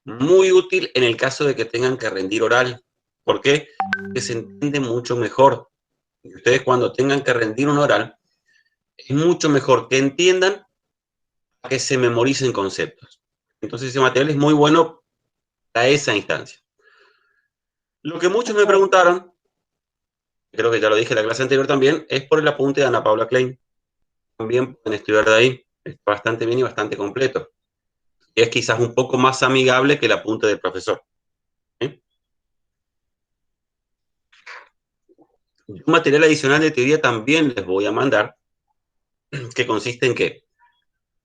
muy útil en el caso de que tengan que rendir oral. ¿Por qué? Porque se entiende mucho mejor. Y ustedes cuando tengan que rendir un oral, es mucho mejor que entiendan a que se memoricen conceptos. Entonces ese material es muy bueno para esa instancia. Lo que muchos me ok. preguntaron, creo que ya lo dije en la clase anterior también, es por el apunte de Ana Paula Klein. También pueden estudiar de ahí. Está bastante bien y bastante completo. Y es quizás un poco más amigable que el apunte del profesor. ¿Sí? Un material adicional de teoría también les voy a mandar, que consiste en qué?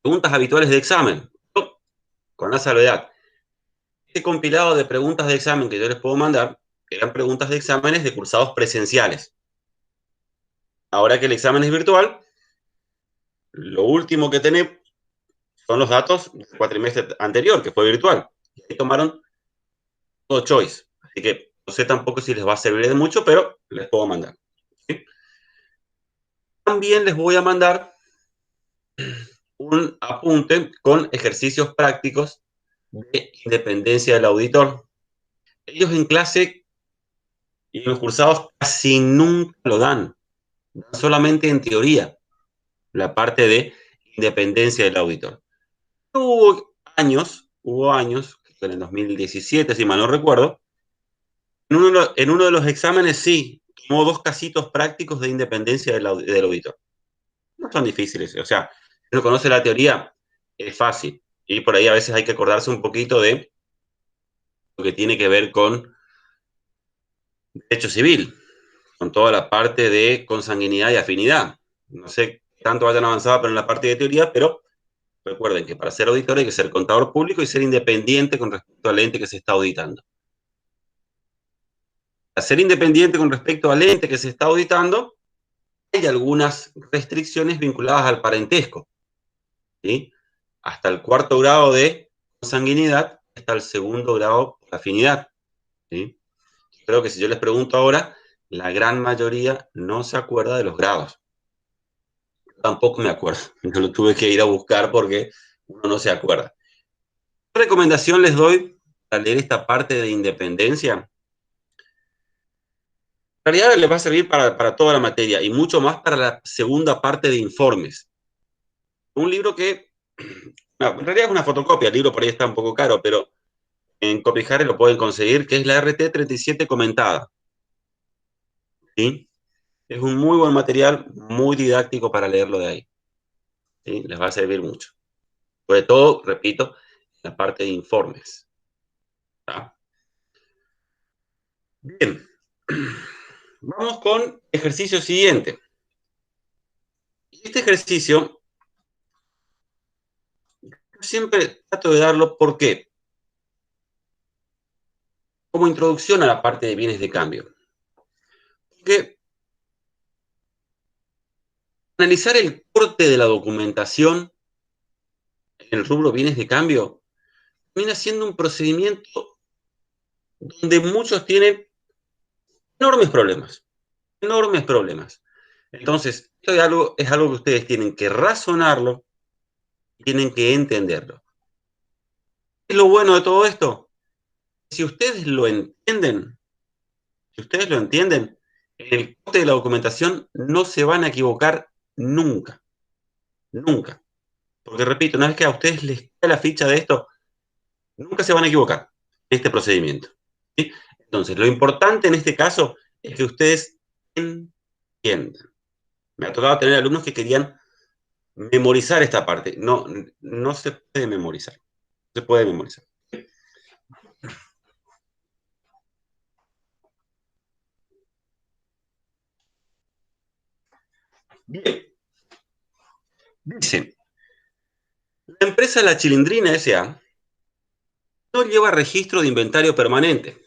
Preguntas habituales de examen, con la salvedad. Este compilado de preguntas de examen que yo les puedo mandar eran preguntas de exámenes de cursados presenciales. Ahora que el examen es virtual, lo último que tenemos son los datos del cuatrimestre anterior, que fue virtual. Y ahí tomaron todo choice. Así que no sé tampoco si les va a servir de mucho, pero les puedo mandar. ¿Sí? También les voy a mandar un apunte con ejercicios prácticos de independencia del auditor. Ellos en clase y en los cursados casi nunca lo dan solamente en teoría, la parte de independencia del auditor. Hubo años, en el 2017, si mal no recuerdo, en uno de los exámenes sí, tomó 2 casitos prácticos de independencia del auditor. No son difíciles, o sea, si uno conoce la teoría, es fácil. Y por ahí a veces hay que acordarse un poquito de lo que tiene que ver con derecho civil, con toda la parte de consanguinidad y afinidad. No sé tanto vayan avanzado pero en la parte de teoría, pero recuerden que para ser auditor hay que ser contador público y ser independiente con respecto al ente que se está auditando. Para ser independiente con respecto al ente que se está auditando, hay algunas restricciones vinculadas al parentesco, ¿sí? Hasta el 4.º grado de consanguinidad, hasta el 2.º grado de afinidad, ¿sí? Creo que si yo les pregunto ahora, la gran mayoría no se acuerda de los grados. Yo tampoco me acuerdo, yo lo tuve que ir a buscar porque uno no se acuerda. ¿Qué recomendación les doy para leer esta parte de independencia? En realidad les va a servir para toda la materia y mucho más para la segunda parte de informes. Un libro que, no, en realidad es una fotocopia, el libro por ahí está un poco caro, pero en Copijare lo pueden conseguir, que es la RT37 comentada. ¿Sí? Es un muy buen material, muy didáctico para leerlo de ahí. ¿Sí? Les va a servir mucho. Sobre todo, repito, la parte de informes. ¿Tá? Bien. Vamos con ejercicio siguiente. Este ejercicio siempre trato de darlo, ¿por qué? Como introducción a la parte de bienes de cambio. Porque Analizar el corte de la documentación en el rubro bienes de cambio termina siendo un procedimiento donde muchos tienen enormes problemas, enormes problemas. Entonces, esto es algo que ustedes tienen que razonarlo, tienen que entenderlo. ¿Qué es lo bueno de todo esto? Si ustedes lo entienden, en el corte de la documentación no se van a equivocar nunca, nunca. Porque repito, una vez que a ustedes les cae la ficha de esto, nunca se van a equivocar en este procedimiento. ¿Sí? Entonces, lo importante en este caso es que ustedes entiendan. Me ha tocado tener alumnos que querían memorizar esta parte. No, no se puede memorizar. No se puede memorizar. Bien. Dice, la empresa La Chilindrina S.A. no lleva registro de inventario permanente,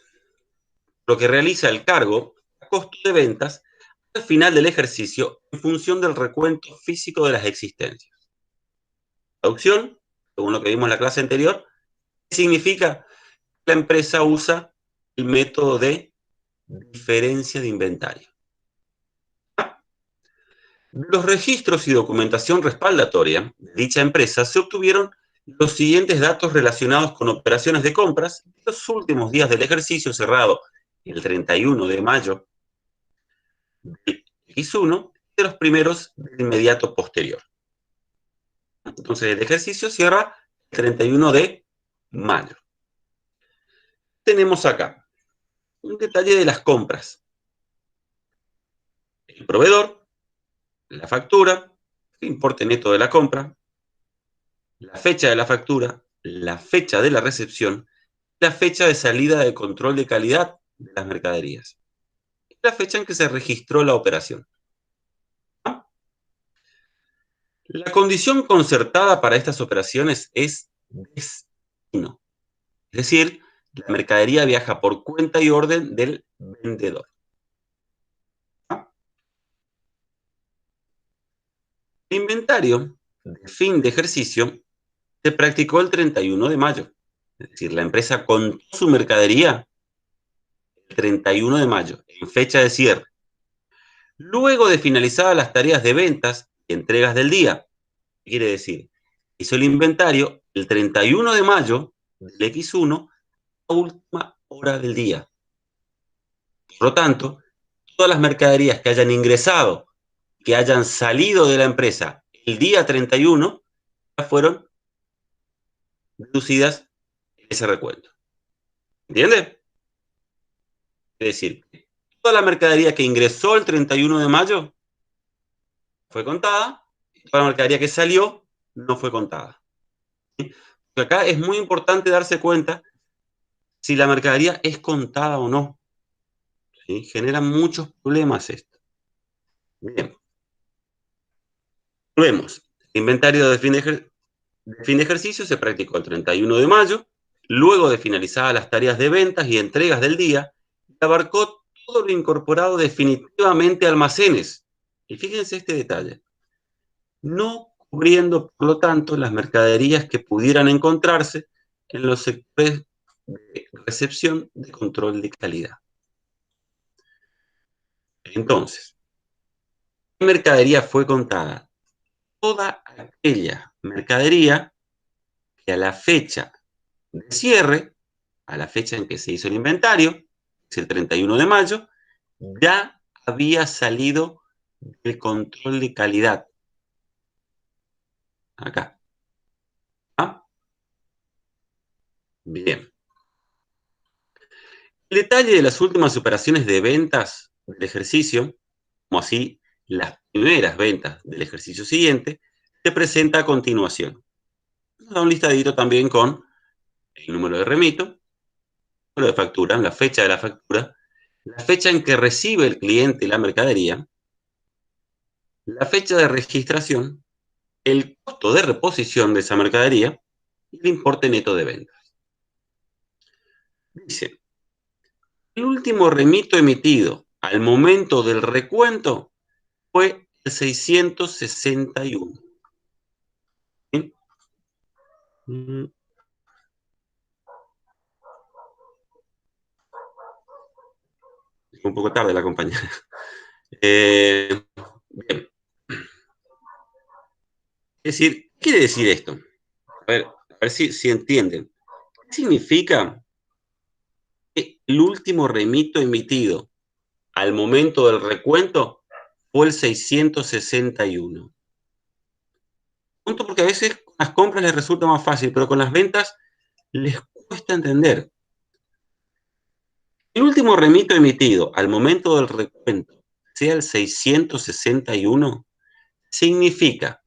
lo que realiza el cargo a costo de ventas al final del ejercicio en función del recuento físico de las existencias. Traducción, según lo que vimos en la clase anterior, significa que la empresa usa el método de diferencia de inventario. De los registros y documentación respaldatoria de dicha empresa se obtuvieron los siguientes datos relacionados con operaciones de compras de los últimos días del ejercicio cerrado el 31 de mayo del X1 y de los primeros del inmediato posterior. Entonces, el ejercicio cierra el 31 de mayo. Tenemos acá un detalle de las compras. El proveedor, la factura, el importe neto de la compra, la fecha de la factura, la fecha de la recepción, la fecha de salida de control de calidad de las mercaderías, y la fecha en que se registró la operación. La condición concertada para estas operaciones es destino, es decir, la mercadería viaja por cuenta y orden del vendedor. El inventario de fin de ejercicio se practicó el 31 de mayo. Es decir, la empresa contó su mercadería el 31 de mayo, en fecha de cierre. Luego de finalizadas las tareas de ventas y entregas del día, ¿qué quiere decir? Hizo el inventario el 31 de mayo del X1 a última hora del día. Por lo tanto, todas las mercaderías que hayan ingresado, que hayan salido de la empresa el día 31, ya fueron deducidas en ese recuento. ¿Entiende? Es decir, toda la mercadería que ingresó el 31 de mayo fue contada, y toda la mercadería que salió no fue contada. ¿Sí? Porque acá es muy importante darse cuenta si la mercadería es contada o no. ¿Sí? Genera muchos problemas esto. Bien. Volvemos. El inventario de fin de ejercicio se practicó el 31 de mayo, luego de finalizadas las tareas de ventas y entregas del día, abarcó todo lo incorporado definitivamente a almacenes. Y fíjense este detalle. No cubriendo, por lo tanto, las mercaderías que pudieran encontrarse en los sectores de recepción de control de calidad. Entonces, ¿qué mercadería fue contada? Toda aquella mercadería que a la fecha de cierre, a la fecha en que se hizo el inventario, es el 31 de mayo, ya había salido del control de calidad. Acá. ¿Ah? Bien. El detalle de las últimas operaciones de ventas del ejercicio, como así las primeras ventas del ejercicio siguiente, se presenta a continuación. Nos da un listadito también con el número de remito, el número de factura, la fecha de la factura, la fecha en que recibe el cliente la mercadería, la fecha de registración, el costo de reposición de esa mercadería y el importe neto de ventas. Dice, el último remito emitido al momento del recuento fue el 661. ¿Sí? Un poco tarde la compañera. Bien. Es decir, ¿qué quiere decir esto? A ver si entienden. ¿Qué significa que el último remito emitido al momento del recuento fue el 661? Punto, porque a veces con las compras les resulta más fácil, pero con las ventas les cuesta entender. El último remito emitido al momento del recuento sea el 661, significa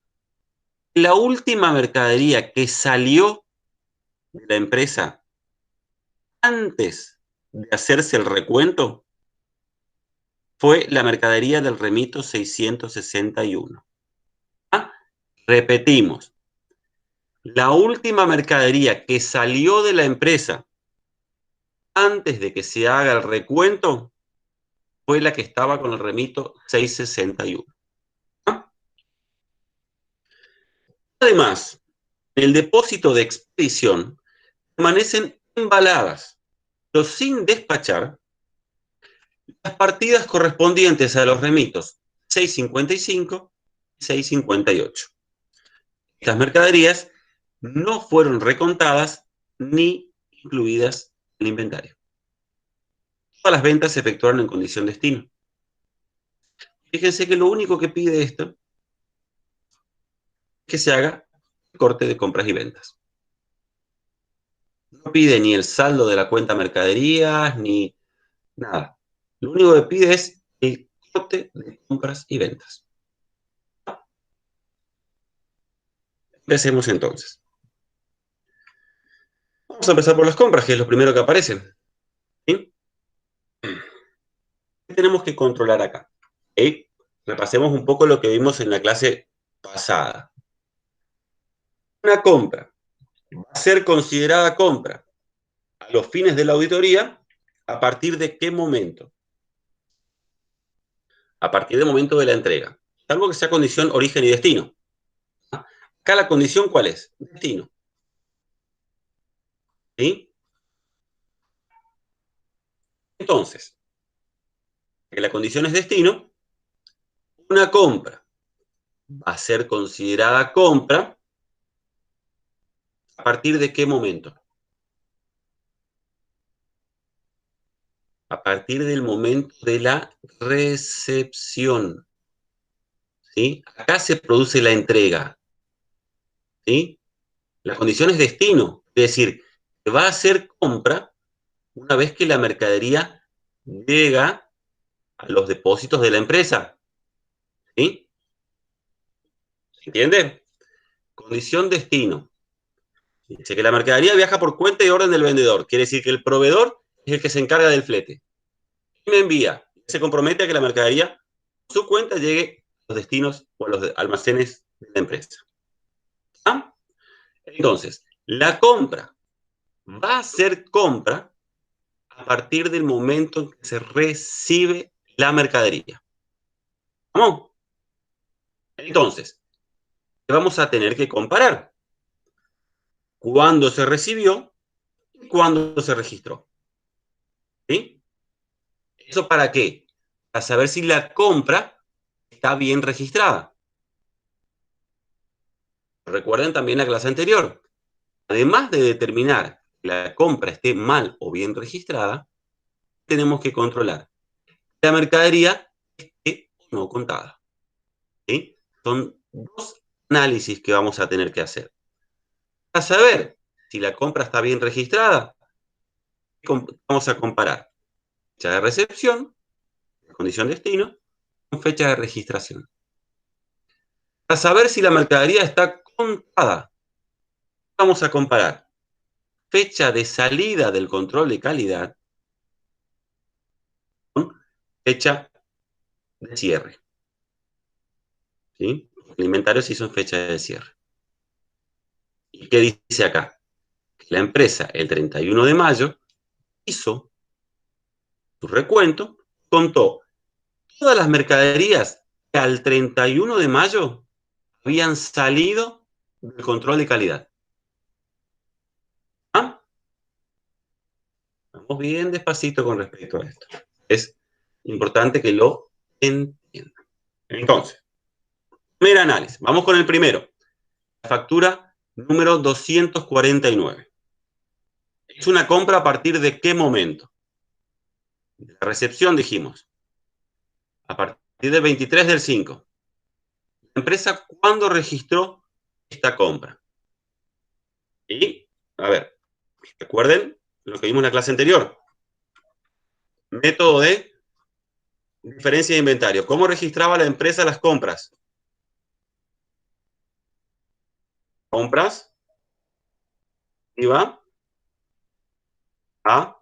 que la última mercadería que salió de la empresa antes de hacerse el recuento fue la mercadería del remito 661. ¿Ah? Repetimos, la última mercadería que salió de la empresa antes de que se haga el recuento fue la que estaba con el remito 661. ¿Ah? Además, en el depósito de expedición permanecen embaladas, pero sin despachar, las partidas correspondientes a los remitos 655 y 658. Estas mercaderías no fueron recontadas ni incluidas en el inventario. Todas las ventas se efectuaron en condición destino. Fíjense que lo único que pide esto es que se haga el corte de compras y ventas. No pide ni el saldo de la cuenta mercaderías, ni nada. Lo único que pide es el corte de compras y ventas. Empecemos entonces. Vamos a empezar por las compras, que es lo primero que aparece. ¿Sí? ¿Qué tenemos que controlar acá? ¿Sí? Repasemos un poco lo que vimos en la clase pasada. Una compra va a ser considerada compra a los fines de la auditoría a partir de qué momento. A partir del momento de la entrega. Salvo que sea condición, origen y destino. Acá la condición, ¿cuál es? Destino. ¿Sí? Entonces, que la condición es destino, una compra va a ser considerada compra a partir de qué momento. A partir del momento de la recepción. ¿Sí? Acá se produce la entrega. ¿Sí? La condición es destino, es decir, que va a ser compra una vez que la mercadería llega a los depósitos de la empresa. ¿Sí? ¿Se entiende? Condición destino. Dice que la mercadería viaja por cuenta y orden del vendedor. Quiere decir que el proveedor es el que se encarga del flete. Y me envía. Se compromete a que la mercadería, por su cuenta, llegue a los destinos o a los almacenes de la empresa. ¿Ah? Entonces, la compra va a ser compra a partir del momento en que se recibe la mercadería. ¿Vamos? Entonces, vamos a tener que comparar cuándo se recibió y cuándo se registró. ¿Sí? ¿Eso para qué? Para saber si la compra está bien registrada. Recuerden también la clase anterior. Además de determinar que la compra esté mal o bien registrada, tenemos que controlar que la mercadería esté o no contada. ¿Sí? Son dos análisis que vamos a tener que hacer. Para saber si la compra está bien registrada, vamos a comparar fecha de recepción, condición destino, con fecha de registración. Para saber si la mercadería está contada, vamos a comparar fecha de salida del control de calidad con fecha de cierre. ¿Sí? El inventario se hizo en fecha de cierre. ¿Y qué dice acá? Que la empresa el 31 de mayo hizo su recuento, contó todas las mercaderías al 31 de mayo habían salido del control de calidad. ¿Ah? Vamos bien despacito con respecto a esto. Es importante que lo entiendan. Entonces, primer análisis. Vamos con el primero. La factura número 249. ¿Es una compra a partir de qué momento? De la recepción, dijimos. A partir del 23 del 5. La empresa, ¿cuándo registró esta compra? Y, a ver, recuerden lo que vimos en la clase anterior. Método de diferencia de inventario. ¿Cómo registraba la empresa las compras? Compras, iba a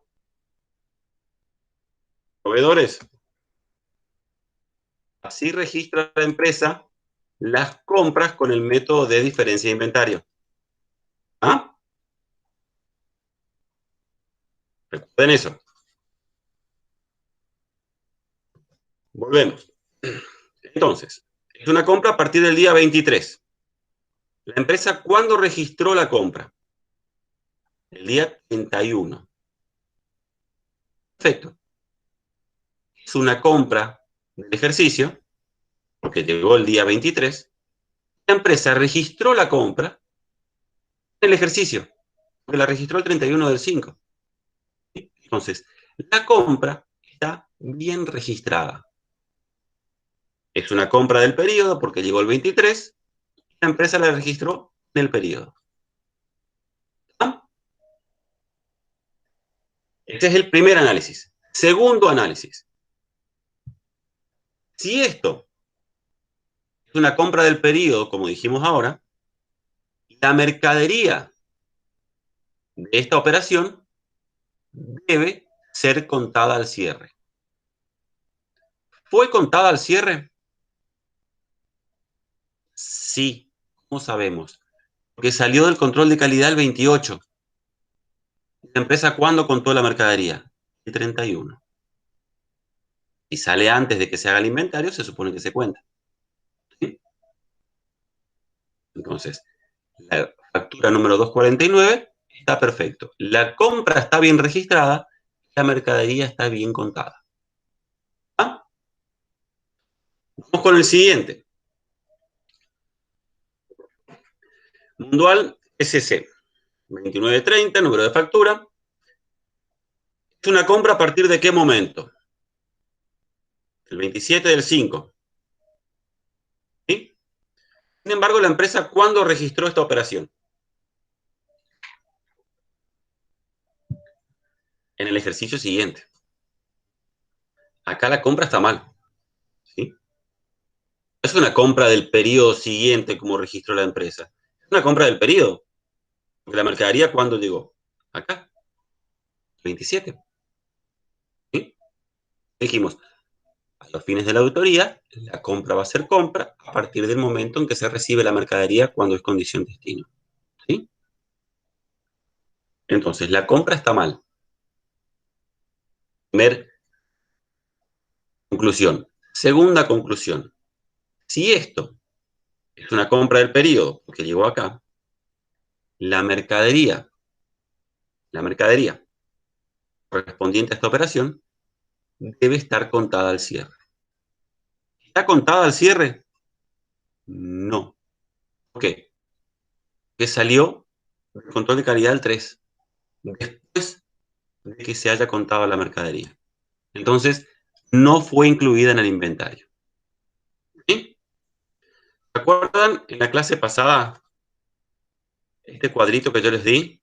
proveedores. Así registra la empresa las compras con el método de diferencia de inventario. ¿Ah? Recuerden eso. Volvemos. Entonces, es una compra a partir del día 23. ¿La empresa cuándo registró la compra? El día 31. Perfecto. Es una compra del ejercicio, porque llegó el día 23. La empresa registró la compra en el ejercicio, porque la registró el 31 del 5. Entonces, la compra está bien registrada. Es una compra del periodo porque llegó el 23, la empresa la registró en el periodo. ¿Ah? Este es el primer análisis. Segundo análisis. Si esto es una compra del periodo, como dijimos ahora, la mercadería de esta operación debe ser contada al cierre. ¿Fue contada al cierre? Sí. ¿Cómo sabemos? Porque salió del control de calidad el 28. ¿La empresa cuándo contó la mercadería? El 31. Si sale antes de que se haga el inventario, se supone que se cuenta. ¿Sí? Entonces, la factura número 249 está perfecto. La compra está bien registrada, la mercadería está bien contada. ¿Ah? Vamos con el siguiente. Mundual SC. 2930, número de factura. ¿Es una compra a partir de qué momento? El 27 del 5. ¿Sí? Sin embargo, la empresa, ¿cuándo registró esta operación? En el ejercicio siguiente. Acá la compra está mal. ¿Sí? Es una compra del periodo siguiente como registró la empresa. Es una compra del periodo. Porque la mercadería, ¿cuándo llegó? Acá. 27. ¿Sí? Dijimos, a los fines de la auditoría, la compra va a ser compra a partir del momento en que se recibe la mercadería cuando es condición destino. ¿Sí? Entonces, la compra está mal. Primer conclusión. Segunda conclusión. Si esto es una compra del periodo que llegó acá, la mercadería correspondiente a esta operación debe estar contada al cierre. ¿Está contada al cierre? No. ¿Por qué? Porque salió del control de calidad el 3, después de que se haya contado la mercadería. Entonces, no fue incluida en el inventario. ¿Sí? ¿Se acuerdan en la clase pasada este cuadrito que yo les di?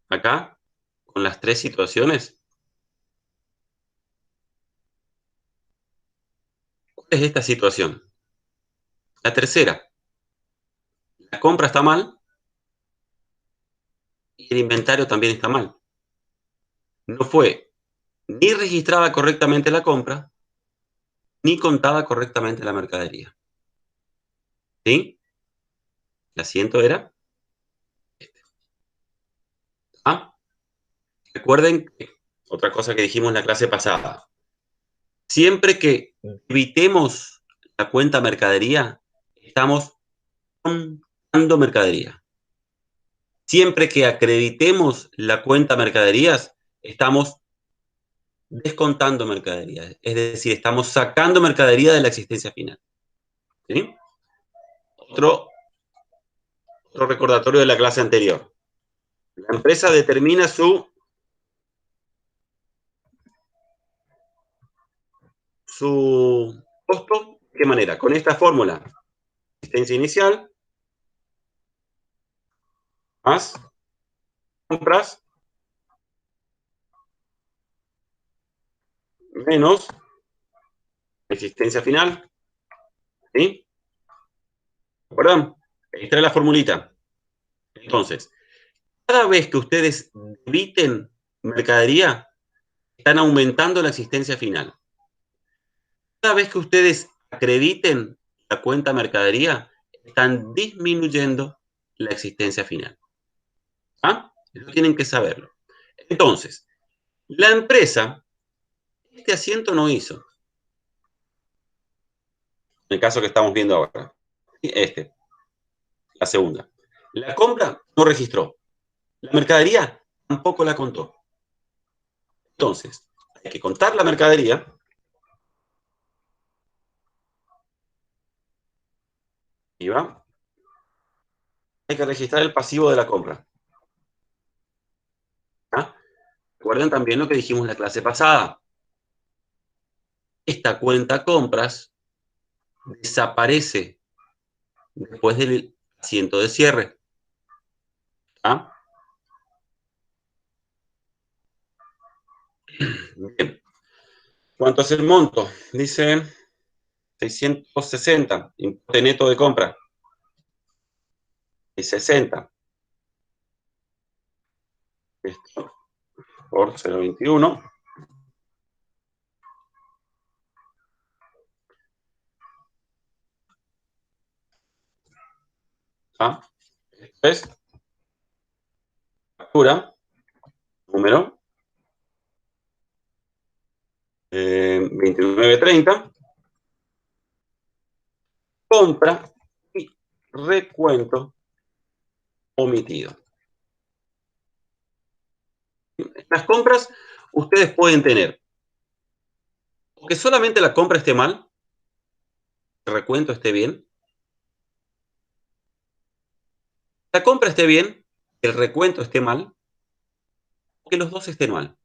Acá, con las tres situaciones. ¿Cuál es esta situación? La tercera. La compra está mal y el inventario también está mal. No fue ni registrada correctamente la compra, ni contada correctamente la mercadería. ¿Sí? El asiento era este. ¿Ah? Recuerden que otra cosa que dijimos en la clase pasada. Siempre que debitemos la cuenta mercadería, estamos contando mercadería. Siempre que acreditemos la cuenta mercaderías, estamos descontando mercadería. Es decir, estamos sacando mercadería de la existencia final. ¿Sí? Otro recordatorio de la clase anterior. La empresa determina su costo. ¿De qué manera? Con esta fórmula. Existencia inicial más compras menos existencia final. ¿Sí? ¿De acuerdo? Esta es la formulita. Entonces, cada vez que ustedes debiten mercadería, están aumentando la existencia final. Cada vez que ustedes acrediten la cuenta mercadería, están disminuyendo la existencia final. ¿Ah? Eso tienen que saberlo. Entonces, la empresa, este asiento no hizo. En el caso que estamos viendo ahora. La segunda. La compra no registró. La mercadería tampoco la contó. Entonces, hay que contar la mercadería. Y va. Hay que registrar el pasivo de la compra. ¿Ah? Recuerden también lo que dijimos en la clase pasada. Esta cuenta compras desaparece después del asiento de cierre. ¿Ah? Bien. ¿Cuánto es el monto? Dice 660, importe neto de compra. Y 60. Esto por 0,21. ¿Ah? Esto es factura, número 2930. Compra y recuento omitido. Las compras ustedes pueden tener o que solamente la compra esté mal, el recuento esté bien, la compra esté bien, el recuento esté mal, o que los dos estén mal,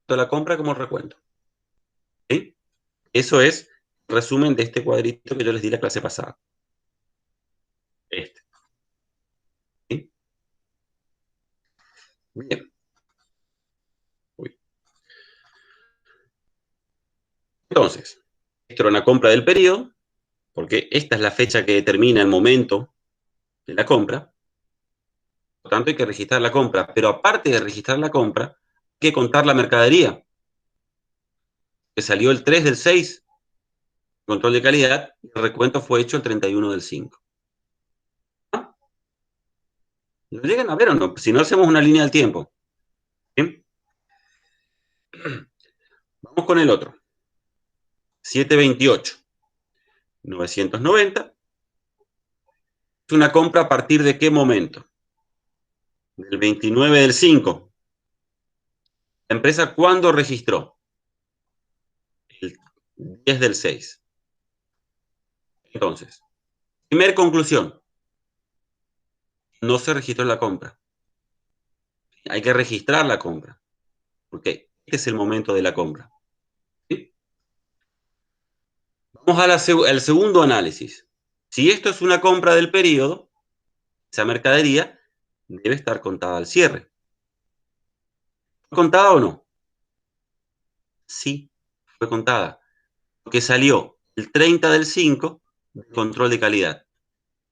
tanto la compra como el recuento. ¿Sí? Eso es el resumen de este cuadrito que yo les di la clase pasada. Este. ¿Sí? Bien. Uy. Entonces, esto era una compra del periodo, porque esta es la fecha que determina el momento de la compra. Por lo tanto, hay que registrar la compra. Pero aparte de registrar la compra, hay que contar la mercadería, que salió el 3 del 6, control de calidad, y el recuento fue hecho el 31 del 5. ¿Ah? ¿Lo llegan a ver o no? Si no, hacemos una línea del tiempo. ¿Bien? Vamos con el otro. 728. 990. Es una compra a partir de qué momento? Del 29 del 5. ¿La empresa cuándo registró? El 10 del 6. Entonces, primera conclusión. No se registró la compra. Hay que registrar la compra, porque este es el momento de la compra. ¿Sí? Vamos al segundo análisis. Si esto es una compra del periodo, esa mercadería debe estar contada al cierre. ¿Fue contada o no? Sí, fue contada. Porque salió el 30 del 5 de control de calidad.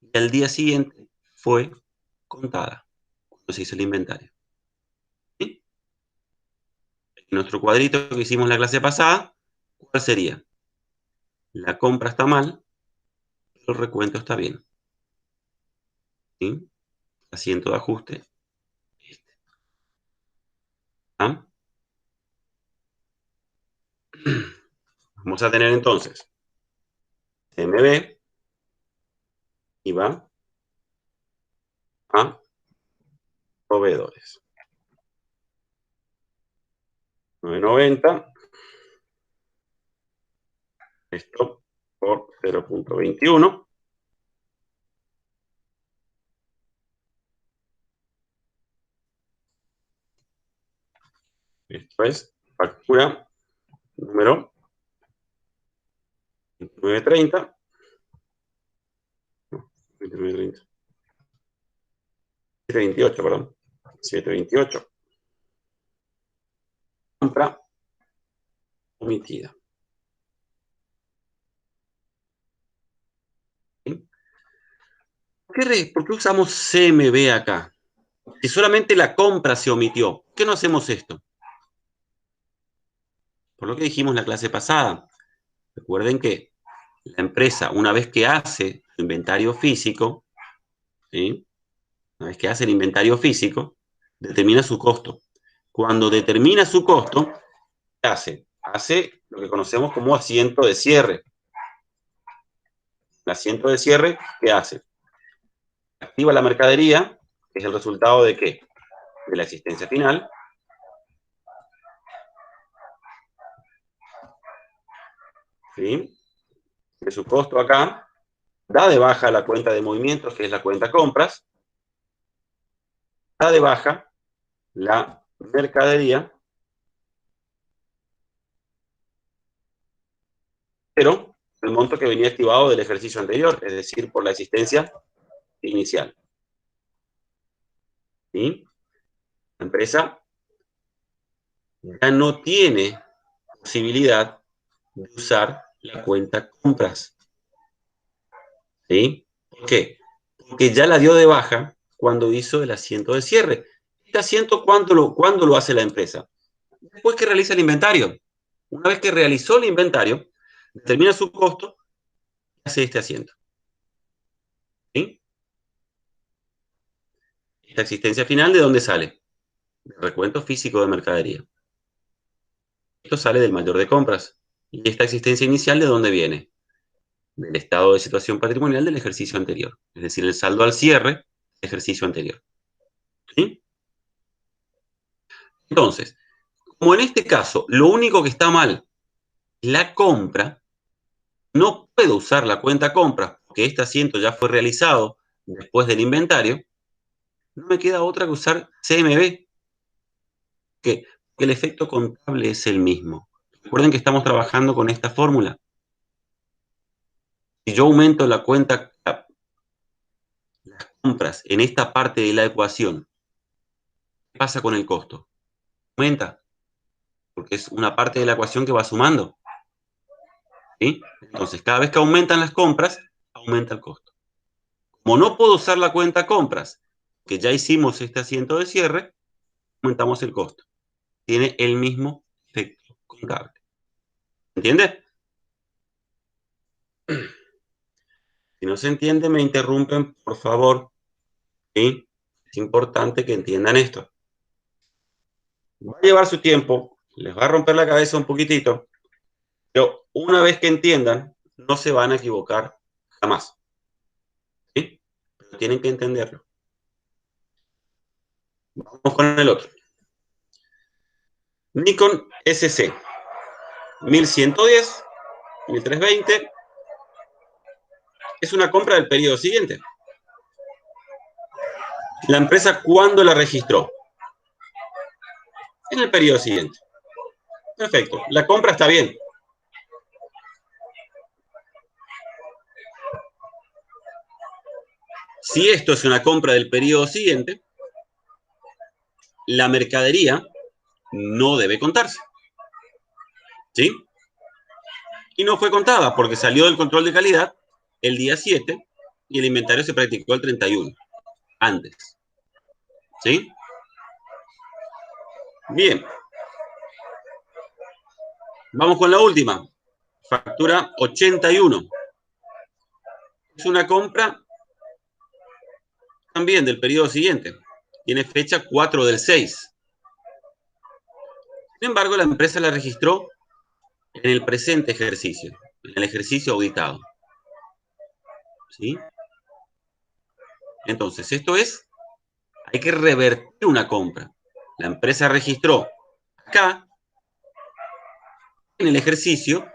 Y al día siguiente fue contada cuando se hizo el inventario. ¿Sí? En nuestro cuadrito que hicimos la clase pasada, ¿cuál sería? La compra está mal, pero el recuento está bien. ¿Sí? Asiento de ajuste. ¿Ah? Vamos a tener entonces CMB y va a proveedores. 990. Esto por 0.21. Esto es factura número 2930. 2930. 728, perdón. 728. Compra omitida. ¿Por qué usamos CMB acá? Si solamente la compra se omitió, ¿por qué no hacemos esto? Por lo que dijimos en la clase pasada. Recuerden que la empresa, una vez que hace el inventario físico, ¿sí? Una vez que hace el inventario físico, determina su costo. Cuando determina su costo, ¿qué hace? Hace lo que conocemos como asiento de cierre. El asiento de cierre, ¿qué hace? Activa la mercadería, que es el resultado de ¿qué? De la existencia final. ¿Sí? De su costo acá, da de baja la cuenta de movimientos, que es la cuenta compras, da de baja la mercadería, pero el monto que venía activado del ejercicio anterior, es decir, por la existencia inicial. ¿Sí? La empresa ya no tiene posibilidad de usar la cuenta compras. ¿Sí? ¿Por qué? Porque ya la dio de baja cuando hizo el asiento de cierre. ¿Este asiento cuándo lo hace la empresa? Después que realiza el inventario. Una vez que realizó el inventario, determina su costo y hace este asiento. ¿Sí? Esta existencia final, ¿de dónde sale? Del recuento físico de mercadería. Esto sale del mayor de compras. ¿Y esta existencia inicial de dónde viene? Del estado de situación patrimonial del ejercicio anterior. Es decir, el saldo al cierre del ejercicio anterior. ¿Sí? Entonces, como en este caso, lo único que está mal es la compra, no puedo usar la cuenta compras porque este asiento ya fue realizado después del inventario, no me queda otra que usar CMB, que el efecto contable es el mismo. Recuerden que estamos trabajando con esta fórmula. Si yo aumento la cuenta, las compras en esta parte de la ecuación, ¿qué pasa con el costo? Aumenta, porque es una parte de la ecuación que va sumando. ¿Sí? Entonces, cada vez que aumentan las compras, aumenta el costo. Como no puedo usar la cuenta compras, que ya hicimos este asiento de cierre, aumentamos el costo. Tiene el mismo efecto contable. ¿Entiende? Si no se entiende, me interrumpen, por favor. ¿Sí? Es importante que entiendan esto. Va a llevar su tiempo, les va a romper la cabeza un poquitito, pero una vez que entiendan, no se van a equivocar jamás. ¿Sí? Pero tienen que entenderlo. Vamos con el otro. Nikon SC 1110, 1320. Es una compra del periodo siguiente. La empresa, ¿cuándo la registró? En el periodo siguiente. Perfecto. La compra está bien. Si esto es una compra del periodo siguiente, la mercadería no debe contarse. ¿Sí? Y no fue contada porque salió del control de calidad el día 7 y el inventario se practicó el 31, antes. ¿Sí? Bien. Vamos con la última. Factura 81. Es una compra también del periodo siguiente. Tiene fecha 4 del 6. Sin embargo, la empresa la registró en el presente ejercicio, en el ejercicio auditado. ¿Sí? Entonces, esto es, hay que revertir una compra. La empresa registró acá, en el ejercicio,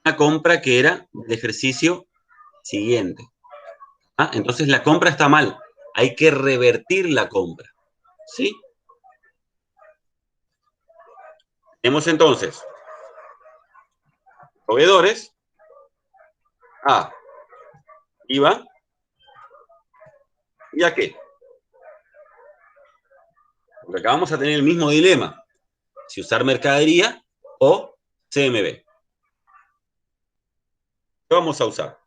una compra que era del ejercicio siguiente. ¿Ah? Entonces, la compra está mal. Hay que revertir la compra. ¿Sí? Tenemos entonces proveedores, A, IVA, ¿y a qué? Porque acá vamos a tener el mismo dilema, si usar mercadería o CMB. ¿Qué vamos a usar?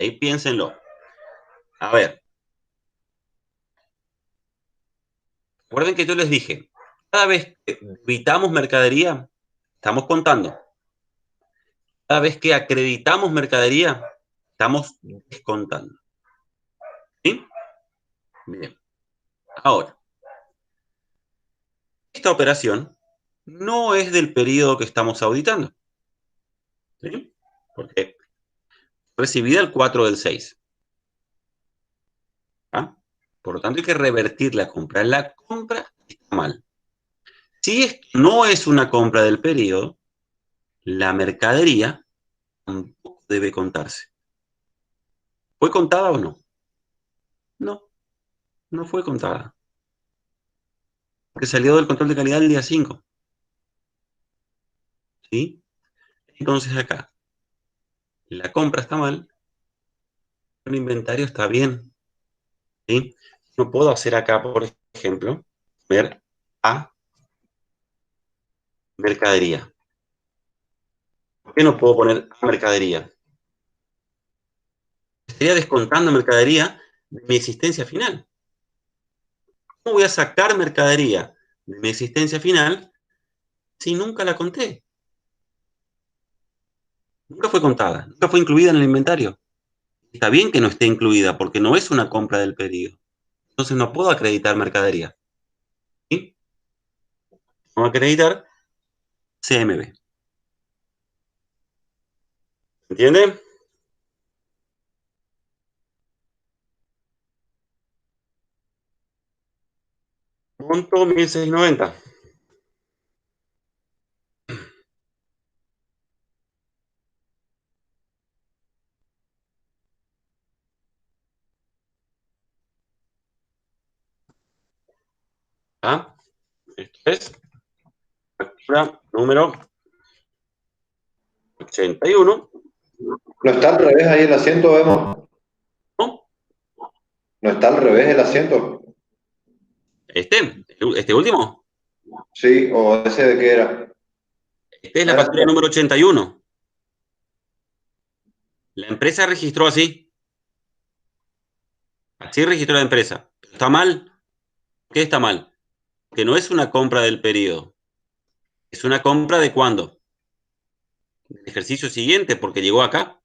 Ahí piénsenlo. A ver. Recuerden que yo les dije, cada vez que debitamos mercadería, estamos contando. Cada vez que acreditamos mercadería, estamos descontando. ¿Sí? Bien. Ahora, esta operación no es del periodo que estamos auditando. ¿Sí? Porque recibida el 4 del 6. ¿Ah? Por lo tanto, hay que revertir la compra. La compra está mal. Si esto no es una compra del periodo, la mercadería tampoco debe contarse. ¿Fue contada o no? No, no fue contada. Porque salió del control de calidad el día 5. ¿Sí? Entonces acá, la compra está mal, el inventario está bien. ¿Sí? No puedo hacer acá, por ejemplo, ver a mercadería. ¿Por qué no puedo poner a mercadería? Estaría descontando mercadería de mi existencia final. ¿Cómo voy a sacar mercadería de mi existencia final si nunca la conté? Nunca fue contada, nunca fue incluida en el inventario. Está bien que no esté incluida porque no es una compra del periodo. Entonces no puedo acreditar mercadería. ¿Sí? Vamos a acreditar CMB. ¿Entiende? Monto 1690. ¿Ah? Esto es factura número 81. No está al revés ahí el asiento, vemos. ¿No? No está al revés el asiento. Este último. Sí, o ese de qué era. Esta es la factura número 81. La empresa registró así. Así registró la empresa. ¿Está mal? ¿Qué está mal? Que no es una compra del periodo. Es una compra de cuándo? Del ejercicio siguiente, porque llegó acá.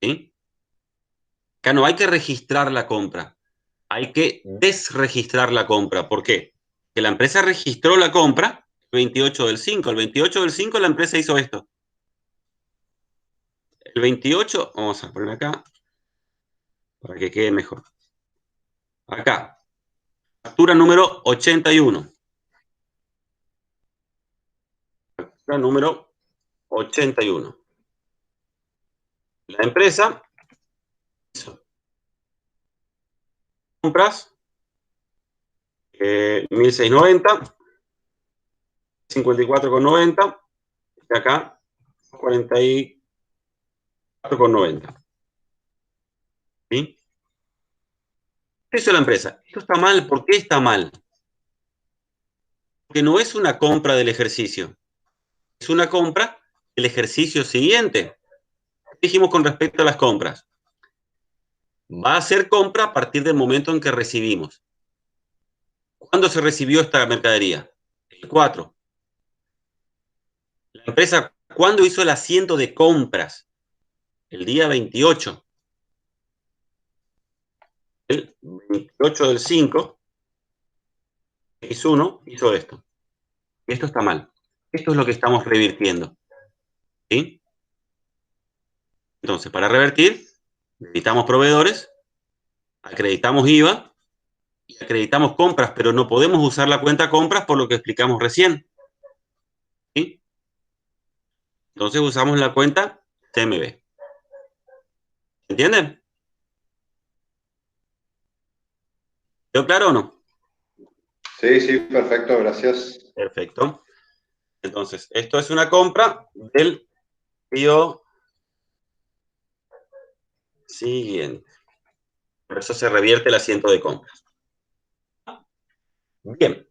¿Sí? Acá no hay que registrar la compra. Hay que desregistrar la compra. ¿Por qué? Que la empresa registró la compra el 28 del 5. El 28 del 5 la empresa hizo esto. El 28, vamos a poner acá para que quede mejor. Acá, factura número 81. Factura número 81. La empresa hizo compras 1690, 54,90 y acá 44,90. ¿Sí? ¿Qué hizo la empresa? Esto está mal. ¿Por qué está mal? Porque no es una compra del ejercicio. Es una compra del ejercicio siguiente. ¿Qué dijimos con respecto a las compras? Va a ser compra a partir del momento en que recibimos. ¿Cuándo se recibió esta mercadería? El 4. La empresa, ¿cuándo hizo el asiento de compras? El día 28. El 28 del 5, X1, hizo esto. Y esto está mal. Esto es lo que estamos revirtiendo. ¿Sí? Entonces, para revertir, necesitamos proveedores, acreditamos IVA y acreditamos compras, pero no podemos usar la cuenta compras por lo que explicamos recién. ¿Sí? Entonces usamos la cuenta CMB. ¿Entienden? ¿Quedó claro o no? Sí, sí, perfecto, gracias. Perfecto. Entonces, esto es una compra del periodo siguiente. Por eso se revierte el asiento de compras. Bien.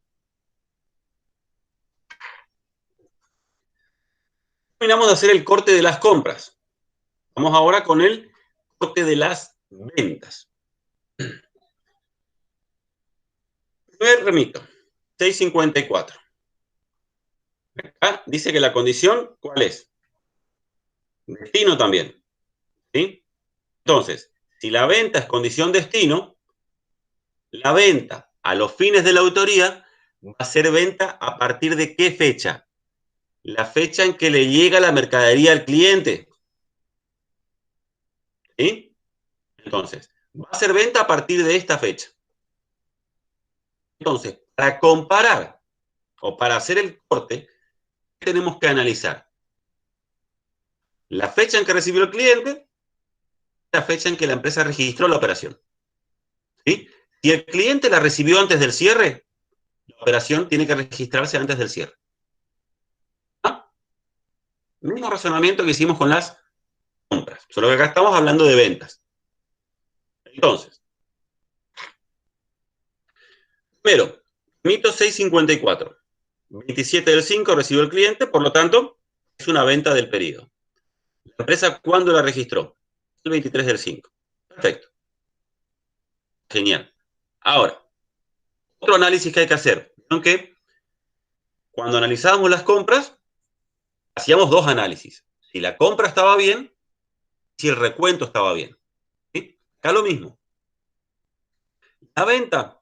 Terminamos de hacer el corte de las compras. Vamos ahora con el corte de las ventas. Primer remito, 654. Acá dice que la condición, ¿cuál es? Destino también. ¿Sí? Entonces, si la venta es condición destino, la venta a los fines de la autoría va a ser venta a partir de ¿qué fecha? La fecha en que le llega la mercadería al cliente. ¿Sí? Entonces, va a ser venta a partir de esta fecha. Entonces, para comparar o para hacer el corte, tenemos que analizar la fecha en que recibió el cliente, la fecha en que la empresa registró la operación. ¿Sí? Si el cliente la recibió antes del cierre, la operación tiene que registrarse antes del cierre. ¿Ah? Mismo razonamiento que hicimos con las compras, solo que acá estamos hablando de ventas. Entonces, primero, mito 654. 27 del 5 recibió el cliente, por lo tanto, es una venta del periodo. ¿La empresa cuándo la registró? El 23 del 5. Perfecto. Genial. Ahora, otro análisis que hay que hacer. Aunque cuando analizábamos las compras, hacíamos dos análisis. Si la compra estaba bien, si el recuento estaba bien. ¿Sí? Acá lo mismo. La venta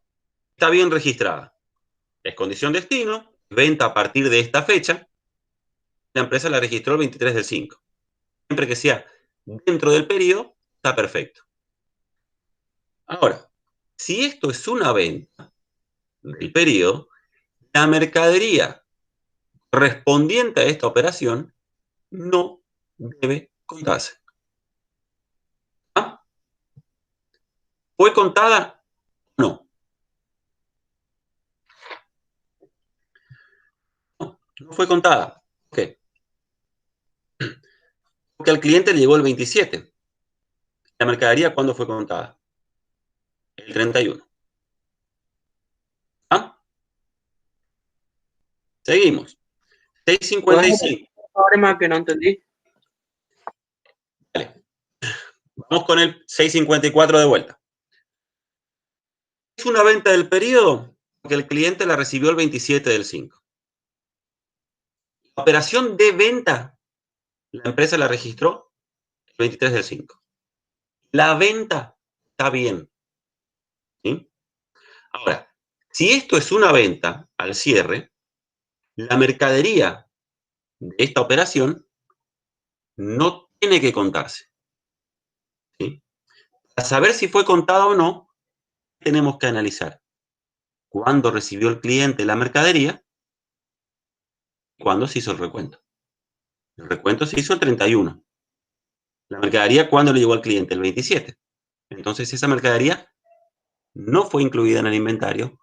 está bien registrada. Es condición destino, venta a partir de esta fecha. La empresa la registró el 23 del 5. Siempre que sea dentro del periodo, está perfecto. Ahora, si esto es una venta del periodo, la mercadería correspondiente a esta operación no debe contarse. ¿Ah? ¿Fue contada? No. No fue contada. ¿Por qué? Porque al cliente le llegó el 27. ¿La mercadería cuándo fue contada? El 31. ¿Ah? Seguimos. 655. Forma que no entendí. Vale. Vamos con el 654 de vuelta. Es una venta del periodo porque el cliente la recibió el 27 del 5. La operación de venta, la empresa la registró el 23 del 5. La venta está bien. ¿Sí? Ahora, si esto es una venta al cierre, la mercadería de esta operación no tiene que contarse. ¿Sí? Para saber si fue contada o no, tenemos que analizar cuándo recibió el cliente la mercadería y cuándo se hizo el recuento. El recuento se hizo el 31. La mercadería, ¿cuándo le llegó al cliente? El 27. Entonces, esa mercadería no fue incluida en el inventario,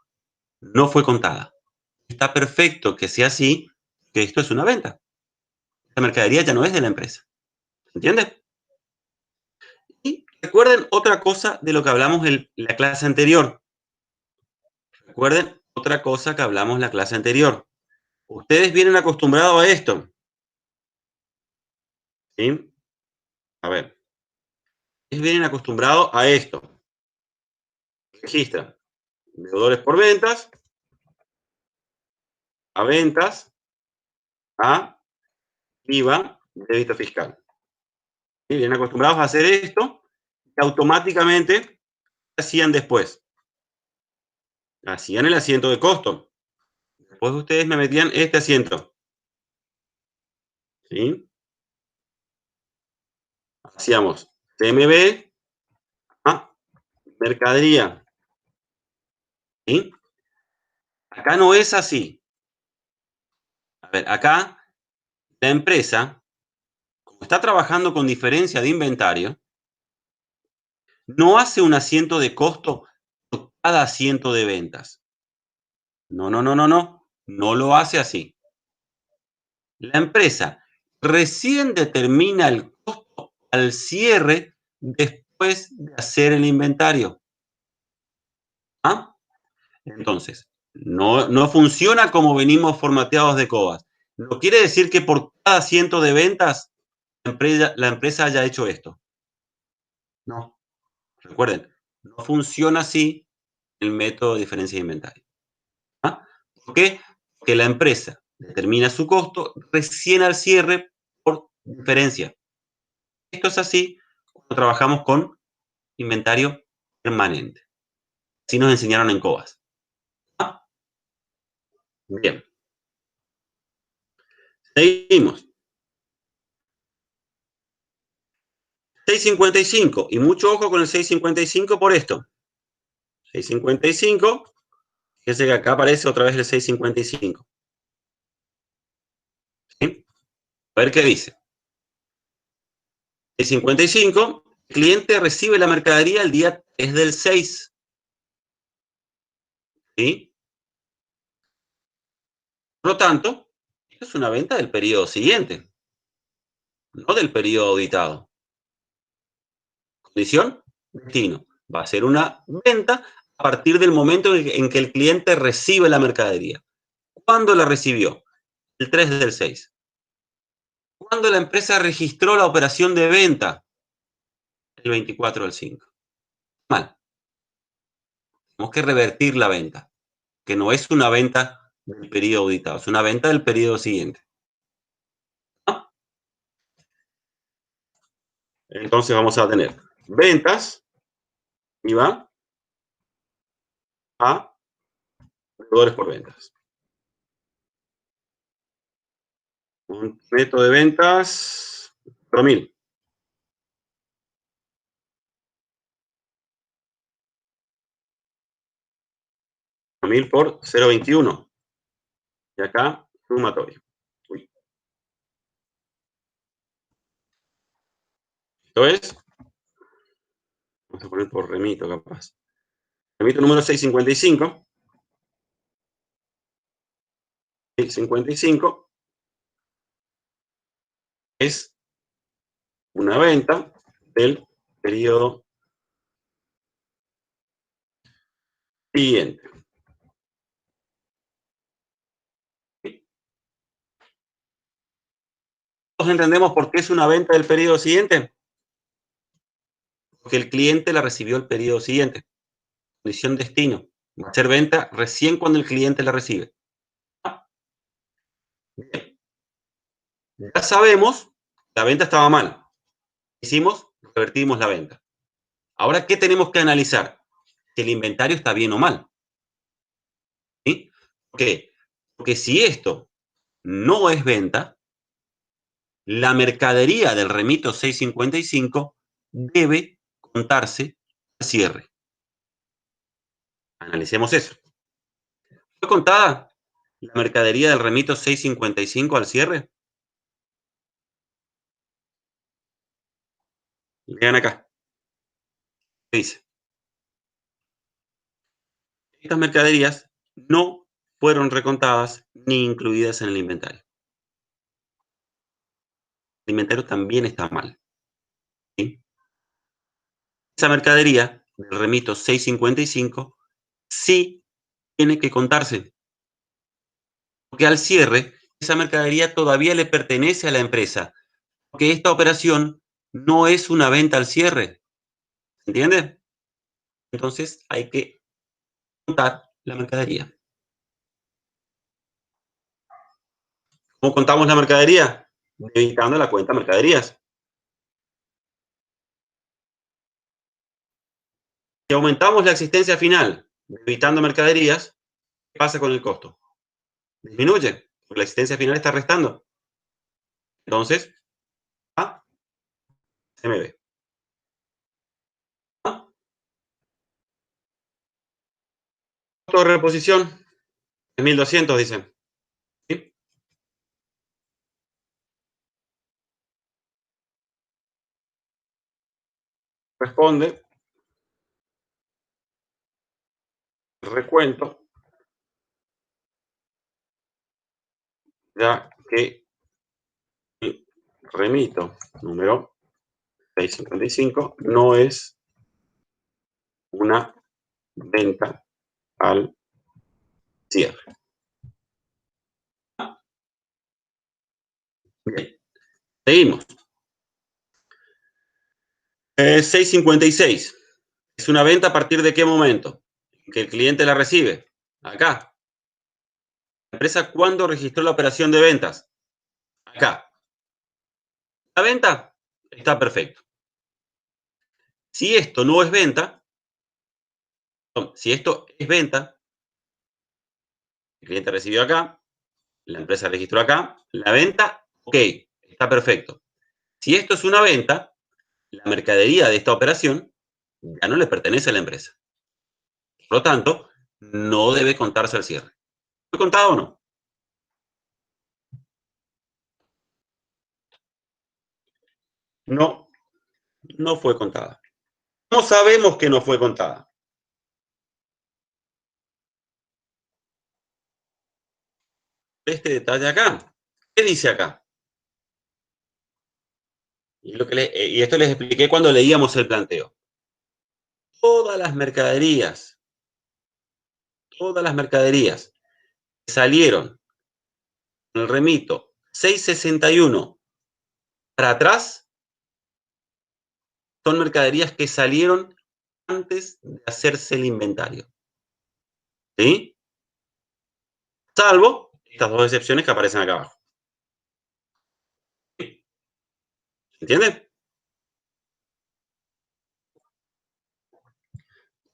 no fue contada. Está perfecto que sea así, que esto es una venta. La mercadería ya no es de la empresa. ¿Entiendes? Y recuerden otra cosa de lo que hablamos en la clase anterior. Recuerden otra cosa que hablamos en la clase anterior. Ustedes vienen acostumbrados a esto. ¿Sí? A ver. Ustedes vienen acostumbrados a esto. Registran deudores por ventas, a ventas, a IVA, débito fiscal. ¿Sí? Vienen acostumbrados a hacer esto y automáticamente hacían después. Hacían el asiento de costo. Después ustedes me metían este asiento. ¿Sí? Hacíamos TMB a mercadería. ¿Sí? Acá no es así. A ver, acá la empresa, como está trabajando con diferencia de inventario, no hace un asiento de costo por cada asiento de ventas. No, no, no, no, no. No lo hace así. La empresa recién determina el costo al cierre después de hacer el inventario. ¿Ah? Entonces, no funciona como venimos formateados de COBAS. No quiere decir que por cada asiento de ventas la empresa haya hecho esto. No. Recuerden, no funciona así el método de diferencia de inventario. ¿Ah? ¿Por qué? Porque la empresa determina su costo recién al cierre por diferencia. Esto es así cuando trabajamos con inventario permanente. Así nos enseñaron en COBAS. ¿Ah? Bien. Seguimos. 655. Y mucho ojo con el 655 por esto. 655. Fíjense que acá aparece otra vez el 655. ¿Sí? A ver qué dice. 655. El cliente recibe la mercadería el día 3 del 6. ¿Sí? Por lo tanto, esto es una venta del periodo siguiente, no del periodo auditado. Condición, destino. Va a ser una venta a partir del momento en que el cliente recibe la mercadería. ¿Cuándo la recibió? El 3 del 6. ¿Cuándo la empresa registró la operación de venta? El 24 del 5. Mal. Tenemos que revertir la venta, que no es una venta del periodo auditado, es una venta del periodo siguiente. ¿Ah? Entonces vamos a tener ventas y va a proveedores por ventas. Un neto de ventas, 4.000. Mil por 0.21. Y acá, sumatorio. Uy. Esto es, vamos a poner por remito capaz. Remito número 655. 655 es una venta del periodo siguiente. ¿Todos entendemos por qué es una venta del periodo siguiente? Porque el cliente la recibió el periodo siguiente. Condición destino. Va a ser venta recién cuando el cliente la recibe. Bien. Ya sabemos que la venta estaba mal. Hicimos, revertimos la venta. Ahora, ¿qué tenemos que analizar? Si el inventario está bien o mal. ¿Sí? ¿Por qué? Porque si esto no es venta, la mercadería del remito 655 debe contarse al cierre. Analicemos eso. ¿Fue contada la mercadería del remito 655 al cierre? Vean acá. ¿Qué dice? Estas mercaderías no fueron recontadas ni incluidas en el inventario. El inventario también está mal. ¿Sí? Esa mercadería del remito 655 sí tiene que contarse. Porque al cierre, esa mercadería todavía le pertenece a la empresa. Porque esta operación no es una venta al cierre. ¿Entiende? Entonces hay que contar la mercadería. ¿Cómo contamos la mercadería? Debitando la cuenta mercaderías. Si aumentamos la existencia final debitando mercaderías, ¿qué pasa con el costo? disminuye, porque la existencia final está restando. Entonces, A, MB. Costo de reposición, 1200, dicen. ¿Sí? Responde el recuento, ya que el remito número 655 no es una venta al cierre. Bien, seguimos. 656. ¿Es una venta a partir de qué momento? Que el cliente la recibe. Acá. ¿La empresa cuándo registró la operación de ventas? Acá. La venta está perfecto. Si esto no es venta, si esto es venta, el cliente recibió acá, la empresa registró acá, la venta, ok, está perfecto. Si esto es una venta, la mercadería de esta operación ya no le pertenece a la empresa. Por lo tanto, no debe contarse al cierre. ¿Fue contado o no? No, no fue contada. ¿Cómo sabemos que no fue contada? Este detalle acá. ¿Qué dice acá? Y esto les expliqué cuando leíamos el planteo. Todas las mercaderías que salieron en el remito 661 para atrás son mercaderías que salieron antes de hacerse el inventario. ¿Sí? Salvo estas dos excepciones que aparecen acá abajo. ¿Entienden?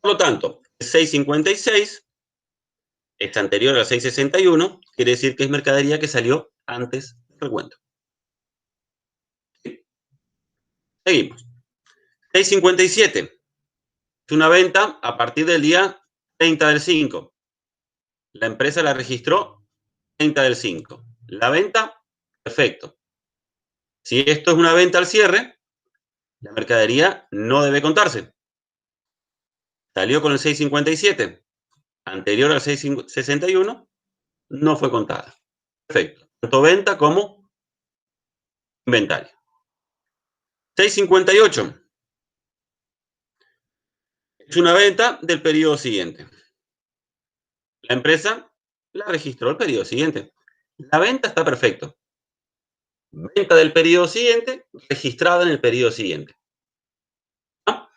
Por lo tanto, el 656 es anterior al 661, quiere decir que es mercadería que salió antes del recuento. ¿Sí? Seguimos. 657 es una venta a partir del día 30 del 5. La empresa la registró 30 del 5. La venta, perfecto. Si esto es una venta al cierre, la mercadería no debe contarse. Salió con el 657, anterior al 661, no fue contada. Perfecto. Tanto venta como inventario. 658 es una venta del periodo siguiente. La empresa la registró el periodo siguiente. La venta está perfecto. Venta del periodo siguiente, registrada en el periodo siguiente. ¿Ah?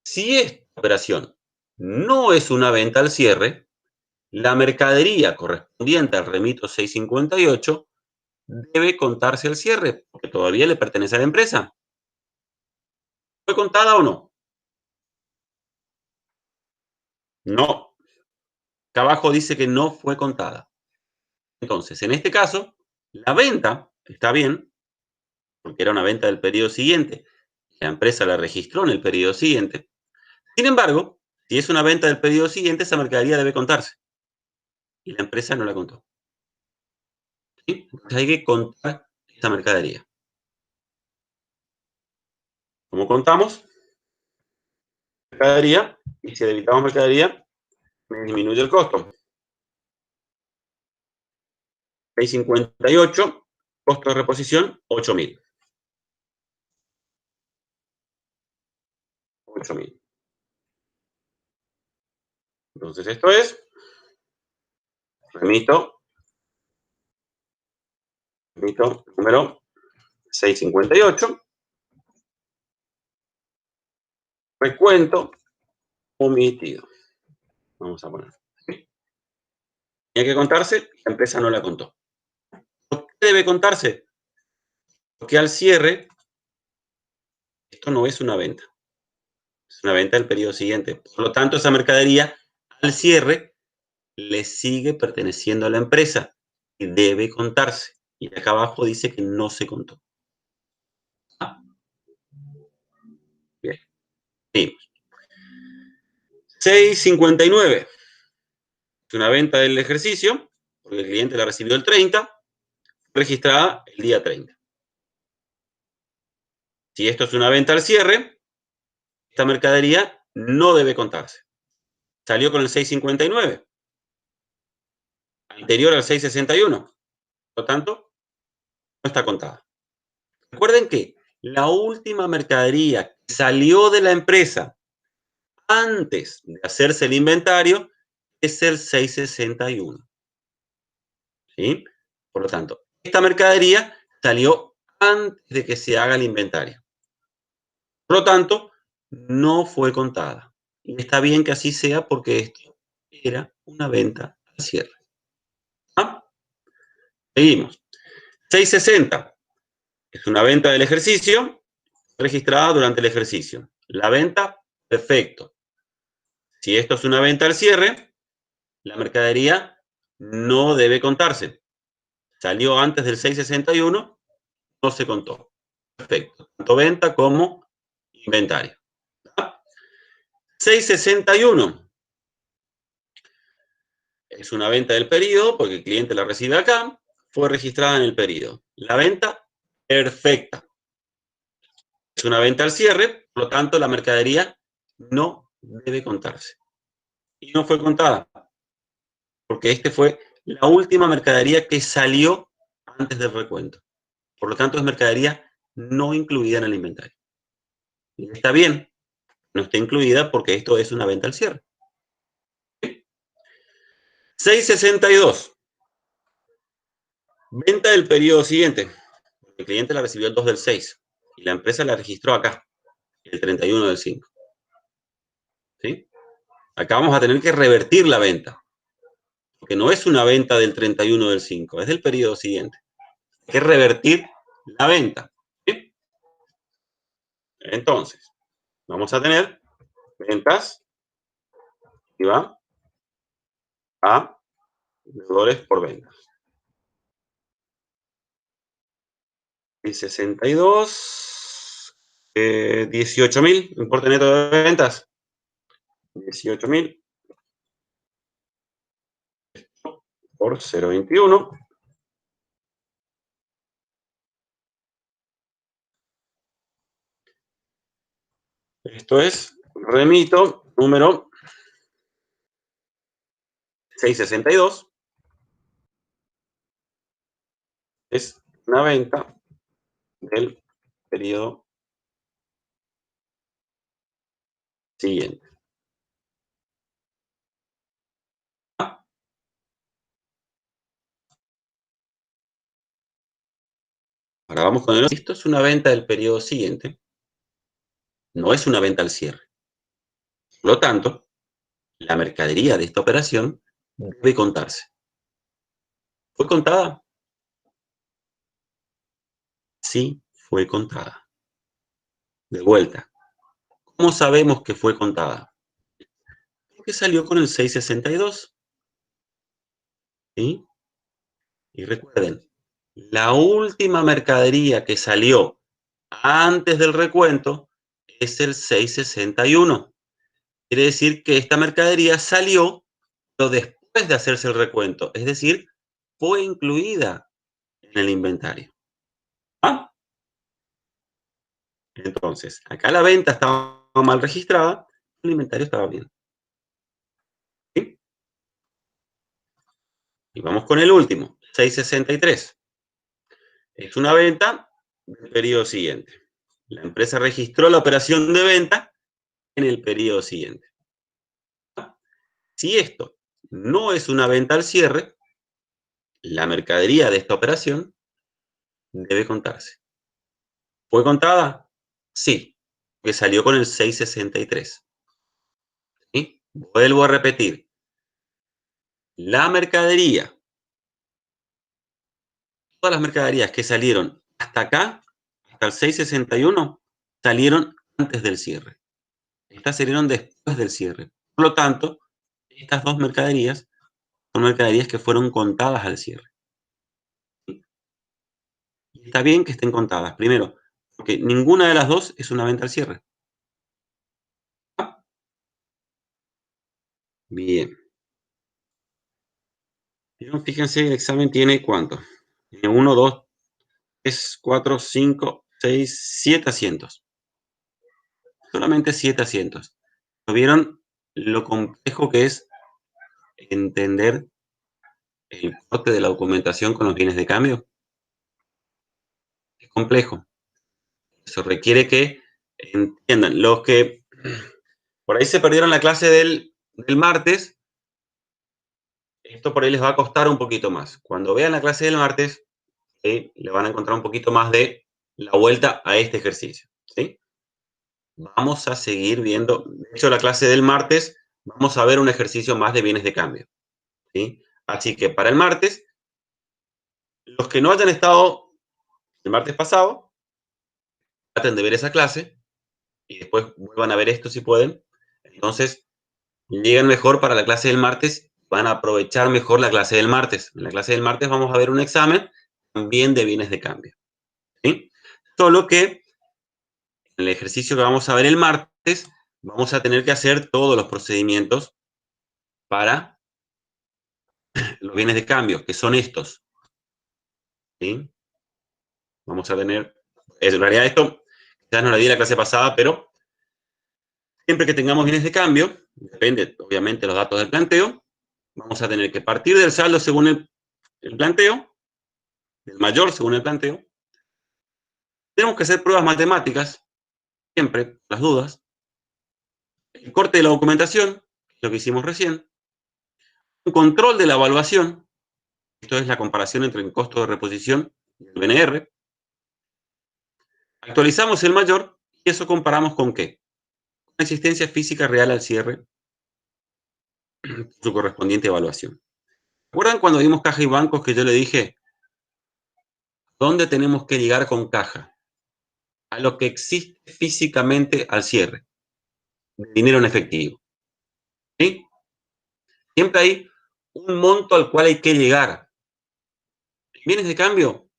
Si esta operación no es una venta al cierre, la mercadería correspondiente al remito 658 debe contarse al cierre, porque todavía le pertenece a la empresa. ¿Fue contada o no? No. Acá abajo dice que no fue contada. Entonces, en este caso, la venta está bien, porque era una venta del periodo siguiente. La empresa la registró en el periodo siguiente. Sin embargo, si es una venta del periodo siguiente, esa mercadería debe contarse. Y la empresa no la contó. ¿Sí? Entonces hay que contar esa mercadería. ¿Cómo contamos? Mercadería. Y si debitamos mercadería, me disminuye el costo. 658, costo de reposición, 8.000. 8.000. Entonces esto es, remito número 658, recuento omitido. Vamos a poner. ¿Sí? Tiene que contarse, la empresa no la contó. ¿Por qué debe contarse? Porque al cierre, esto no es una venta. Es una venta del periodo siguiente. Por lo tanto, esa mercadería, al cierre, le sigue perteneciendo a la empresa y debe contarse. Y acá abajo dice que no se contó. Bien. Seguimos. 6.59. Es una venta del ejercicio, porque el cliente la recibió el 30, registrada el día 30. Si esto es una venta al cierre, esta mercadería no debe contarse. Salió con el 6.59, anterior al 6.61. Por lo tanto, no está contada. Recuerden que la última mercadería que salió de la empresa antes de hacerse el inventario es el 6.61. ¿Sí? Por lo tanto, esta mercadería salió antes de que se haga el inventario. Por lo tanto, no fue contada. Y está bien que así sea porque esto era una venta al cierre. ¿Ah? Seguimos. 6.60. Es una venta del ejercicio registrada durante el ejercicio. La venta, perfecto. Si esto es una venta al cierre, la mercadería no debe contarse. Salió antes del 6.61, no se contó. Perfecto. Tanto venta como inventario. 6.61. Es una venta del periodo, porque el cliente la recibe acá, fue registrada en el periodo. La venta, perfecta. Es una venta al cierre, por lo tanto, la mercadería no debe contarse. Y no fue contada, porque este fue la última mercadería que salió antes del recuento. Por lo tanto, es mercadería no incluida en el inventario. Y está bien, no está incluida porque esto es una venta al cierre. 6.62. Venta del periodo siguiente. El cliente la recibió el 2 del 6 y la empresa la registró acá, el 31 del 5. ¿Sí? Acá vamos a tener que revertir la venta, porque no es una venta del 31 del 5, es del periodo siguiente. Hay que revertir la venta. ¿Sí? Entonces, vamos a tener ventas y va a deudores por ventas. Y 62, 18.000, importe neto de ventas. 18.000 por 0.21. Esto es remito número 6.62. Es una venta del periodo siguiente. Ahora vamos con el otro. Esto es una venta del periodo siguiente. No es una venta al cierre. Por lo tanto, la mercadería de esta operación debe contarse. ¿Fue contada? Sí, fue contada. De vuelta. ¿Cómo sabemos que fue contada? Porque salió con el 6.62. ¿Sí? Y recuerden, la última mercadería que salió antes del recuento es el 6.61. Quiere decir que esta mercadería salió, pero después de hacerse el recuento. Es decir, fue incluida en el inventario. ¿Ah? Entonces, acá la venta estaba mal registrada, el inventario estaba bien. ¿Sí? Y vamos con el último, 6.63. Es una venta del periodo siguiente. La empresa registró la operación de venta en el periodo siguiente. Si esto no es una venta al cierre, la mercadería de esta operación debe contarse. ¿Fue contada? Sí, porque salió con el 6.63. ¿Sí? Vuelvo a repetir. La mercadería, todas las mercaderías que salieron hasta acá, hasta el 6.61, salieron antes del cierre. Estas salieron después del cierre. Por lo tanto, estas dos mercaderías son mercaderías que fueron contadas al cierre. Y está bien que estén contadas, primero, porque ninguna de las dos es una venta al cierre. Bien. Fíjense, el examen tiene ¿cuánto? Tiene 1, 2, 3, 4, 5, 6, 7 asientos. Solamente 7 asientos. ¿Lo vieron lo complejo que es entender el corte de la documentación con los bienes de cambio? Es complejo. Eso requiere que entiendan. Los que por ahí se perdieron la clase del martes, esto por ahí les va a costar un poquito más. Cuando vean la clase del martes, le van a encontrar un poquito más de la vuelta a este ejercicio, ¿sí? Vamos a seguir viendo, de hecho la clase del martes, vamos a ver un ejercicio más de bienes de cambio, ¿sí? Así que para el martes, los que no hayan estado el martes pasado, traten de ver esa clase y después vuelvan a ver esto si pueden. Entonces, llegan mejor para la clase del martes, van a aprovechar mejor la clase del martes. En la clase del martes vamos a ver un examen también de bienes de cambio, ¿sí? Solo que en el ejercicio que vamos a ver el martes, vamos a tener que hacer todos los procedimientos para los bienes de cambio, que son estos, ¿sí? Vamos a tener, en realidad esto, quizás no lo di en la clase pasada, pero siempre que tengamos bienes de cambio, depende obviamente de los datos del planteo, vamos a tener que partir del saldo según el planteo, del mayor según el planteo. Tenemos que hacer pruebas matemáticas, siempre, las dudas. El corte de la documentación, lo que hicimos recién. Un control de la evaluación, esto es la comparación entre el costo de reposición y el BNR. Actualizamos el mayor y eso comparamos con ¿qué? Con la existencia física real al cierre, su correspondiente evaluación. ¿Recuerdan cuando vimos caja y bancos que yo le dije, ¿dónde tenemos que llegar con caja? A lo que existe físicamente al cierre, de dinero en efectivo. ¿Sí? Siempre hay un monto al cual hay que llegar. ¿Bienes de cambio?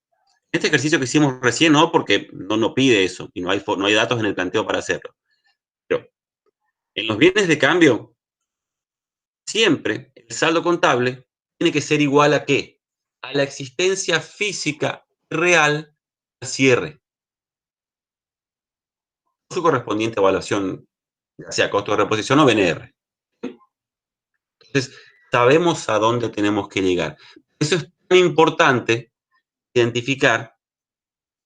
Este ejercicio que hicimos recién, no, porque no pide eso y no hay datos en el planteo para hacerlo. Pero en los bienes de cambio, siempre el saldo contable tiene que ser igual a ¿qué? A la existencia física real al cierre. Su correspondiente evaluación, ya sea costo de reposición o BNR. Entonces, sabemos a dónde tenemos que llegar. Eso es tan importante identificar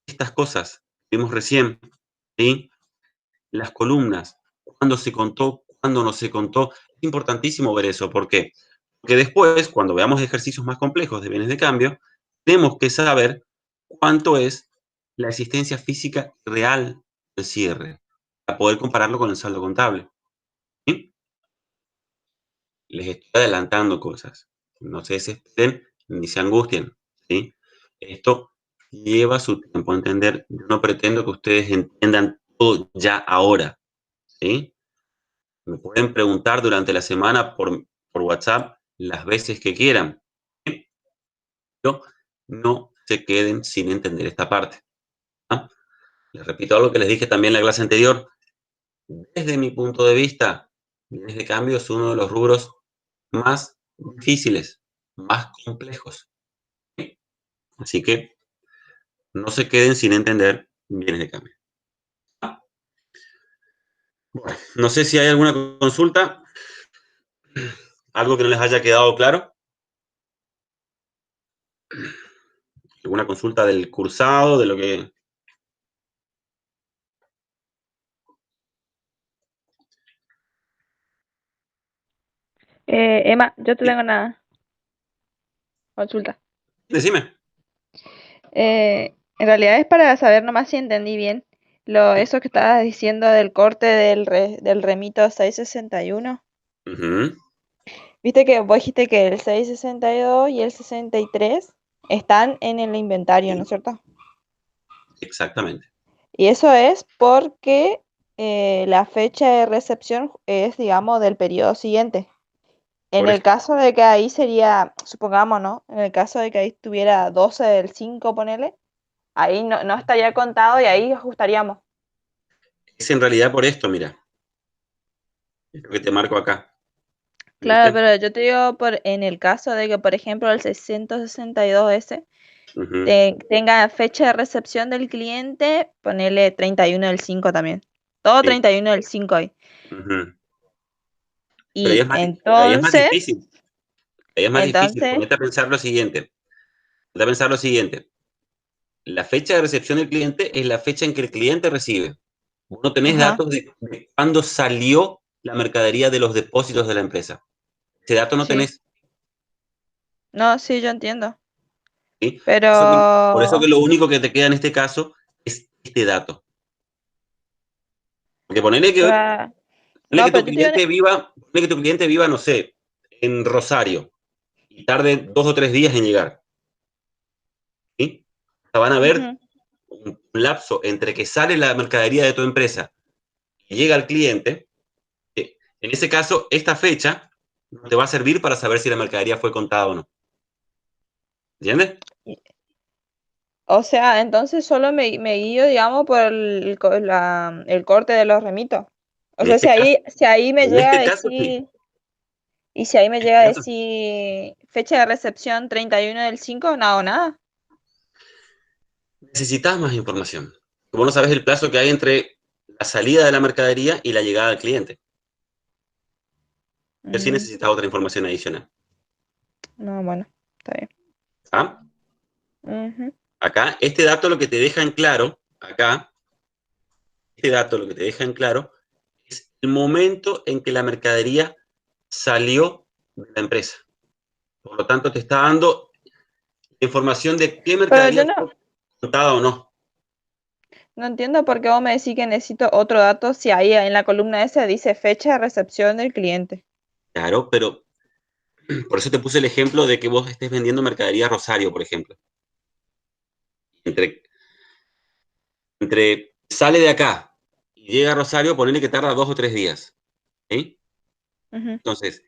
estas cosas que vimos recién, ¿sí? Las columnas, cuándo se contó, cuándo no se contó. Es importantísimo ver eso. ¿Por qué? Porque después, cuando veamos ejercicios más complejos de bienes de cambio, tenemos que saber cuánto es la existencia física real del cierre, para poder compararlo con el saldo contable. ¿Sí? Les estoy adelantando cosas. No se desesperen ni se angustien, ¿sí? Esto lleva su tiempo a entender. Yo no pretendo que ustedes entiendan todo ya ahora, ¿sí? Me pueden preguntar durante la semana por WhatsApp las veces que quieran, ¿sí? Pero no se queden sin entender esta parte, ¿no? Les repito algo que les dije también en la clase anterior. Desde mi punto de vista, bienes de cambio es uno de los rubros más difíciles, más complejos. Así que no se queden sin entender bienes de cambio. Bueno, no sé si hay alguna consulta, algo que no les haya quedado claro. ¿Alguna consulta del cursado, de lo que... Emma, yo te tengo una consulta. Decime. En realidad es para saber nomás si entendí bien eso que estabas diciendo del corte del remito 661. Ujú, Viste que vos dijiste que el 662 y el 63 están en el inventario, ¿no es cierto? exactamente. Y eso es porque la fecha de recepción es, digamos, del periodo siguiente. En Por el eso. caso de que ahí sería, supongamos, ¿no? En el caso de que ahí estuviera 12 del 5, ponele, ahí no estaría contado y ahí ajustaríamos. Es en realidad por esto, mira. Es lo que te marco acá. Claro, ¿Viste? pero yo te digo en el caso de que, por ejemplo, el 662S Ujú, tenga fecha de recepción del cliente, ponele 31 del 5 también. Todo sí, 31 del 5 ahí. ujú. Pero Y ahí es más entonces, difícil. Ahí es más difícil. entonces, Ponete a pensar lo siguiente. Ponete a pensar lo siguiente. La fecha de recepción del cliente es la fecha en que el cliente recibe. Vos no tenés ajá, datos de cuándo salió la mercadería de los depósitos de la empresa. Ese dato no sí. tenés. No, sí, yo entiendo. ¿Sí? Por eso que Pero, lo único que te queda en este caso es este dato. Porque claro, ponele no, pero yo te digo, ponele que tu cliente viva, no sé, en Rosario y tarde 2 o 3 días en llegar. ¿Sí? O sea, van a ver ujú. un lapso entre que sale la mercadería de tu empresa y llega al cliente. En ese caso, esta fecha no te va a servir para saber si la mercadería fue contada o no. ¿Entiendes? O sea, entonces solo me guío, digamos, por el corte de los remitos. O En sea, este caso, si ahí me en llega a este caso sí. decir, y si ahí me En llega este a caso, decir fecha de recepción 31 del 5 no hago nada. necesitas más información. Vos no sabes el plazo que hay entre la salida de la mercadería y la llegada al cliente. Pero sí Mm, necesitas otra información adicional. no, bueno, está bien. ¿Ah? Ujú, Acá, este dato lo que te deja en claro, acá, este dato lo que te deja en claro es el momento en que la mercadería salió de la empresa. Por lo tanto, te está dando información de qué pero mercadería yo no, fue contada o no. no entiendo por qué vos me decís que necesito otro dato si ahí en la columna esa dice fecha de recepción del cliente. Claro, pero por eso te puse el ejemplo de que vos estés vendiendo mercadería Rosario, por ejemplo. Entre, entre sale de acá y llega a Rosario, ponele que tarda 2 o 3 días. ¿Sí? Ujú. Entonces,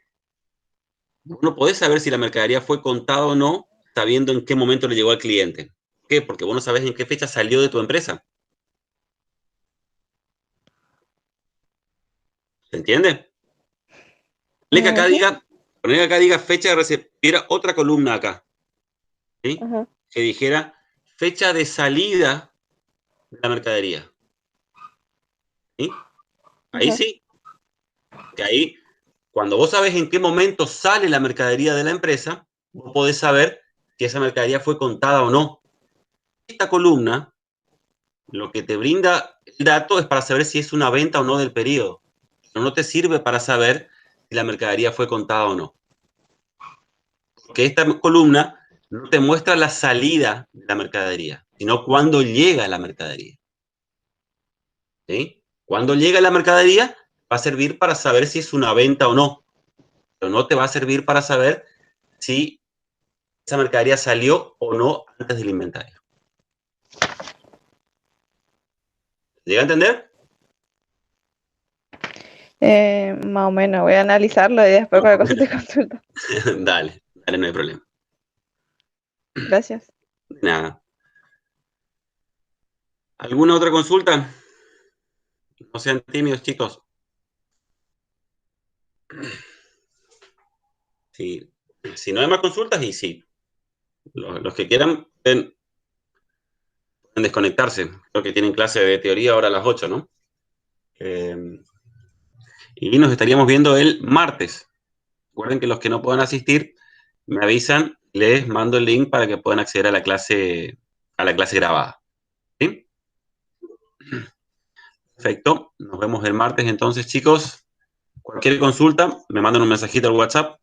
vos no podés saber si la mercadería fue contada o no, sabiendo en qué momento le llegó al cliente. ¿Por qué? Porque vos no sabés en qué fecha salió de tu empresa. ¿Se entiende? Ujú, Ponele que acá diga fecha de recepción, otra columna acá, ¿sí? ujú, Que dijera fecha de salida de la mercadería. ¿Sí? Ahí ujú. sí, que ahí, cuando vos sabes en qué momento sale la mercadería de la empresa, vos podés saber si esa mercadería fue contada o no. Esta columna, lo que te brinda el dato es para saber si es una venta o no del periodo. Pero no te sirve para saber si la mercadería fue contada o no. Porque esta columna no te muestra la salida de la mercadería, sino cuándo llega la mercadería. ¿Sí? Cuando llega la mercadería va a servir para saber si es una venta o no, pero no te va a servir para saber si esa mercadería salió o no antes del inventario. ¿Llega a entender? Más o menos, voy a analizarlo y después cualquier cosa te consulto. Dale, dale, no hay problema. Gracias. Nada. ¿Alguna otra consulta? No sean tímidos, chicos. Si, si no hay más consultas, y sí, los que quieran pueden desconectarse. Creo que tienen clase de teoría ahora a las 8, ¿no? Eh, y nos estaríamos viendo el martes. Recuerden que los que no puedan asistir, me avisan, les mando el link para que puedan acceder a la clase grabada. ¿Sí? Perfecto. Nos vemos el martes entonces, chicos. Cualquier consulta, me mandan un mensajito al WhatsApp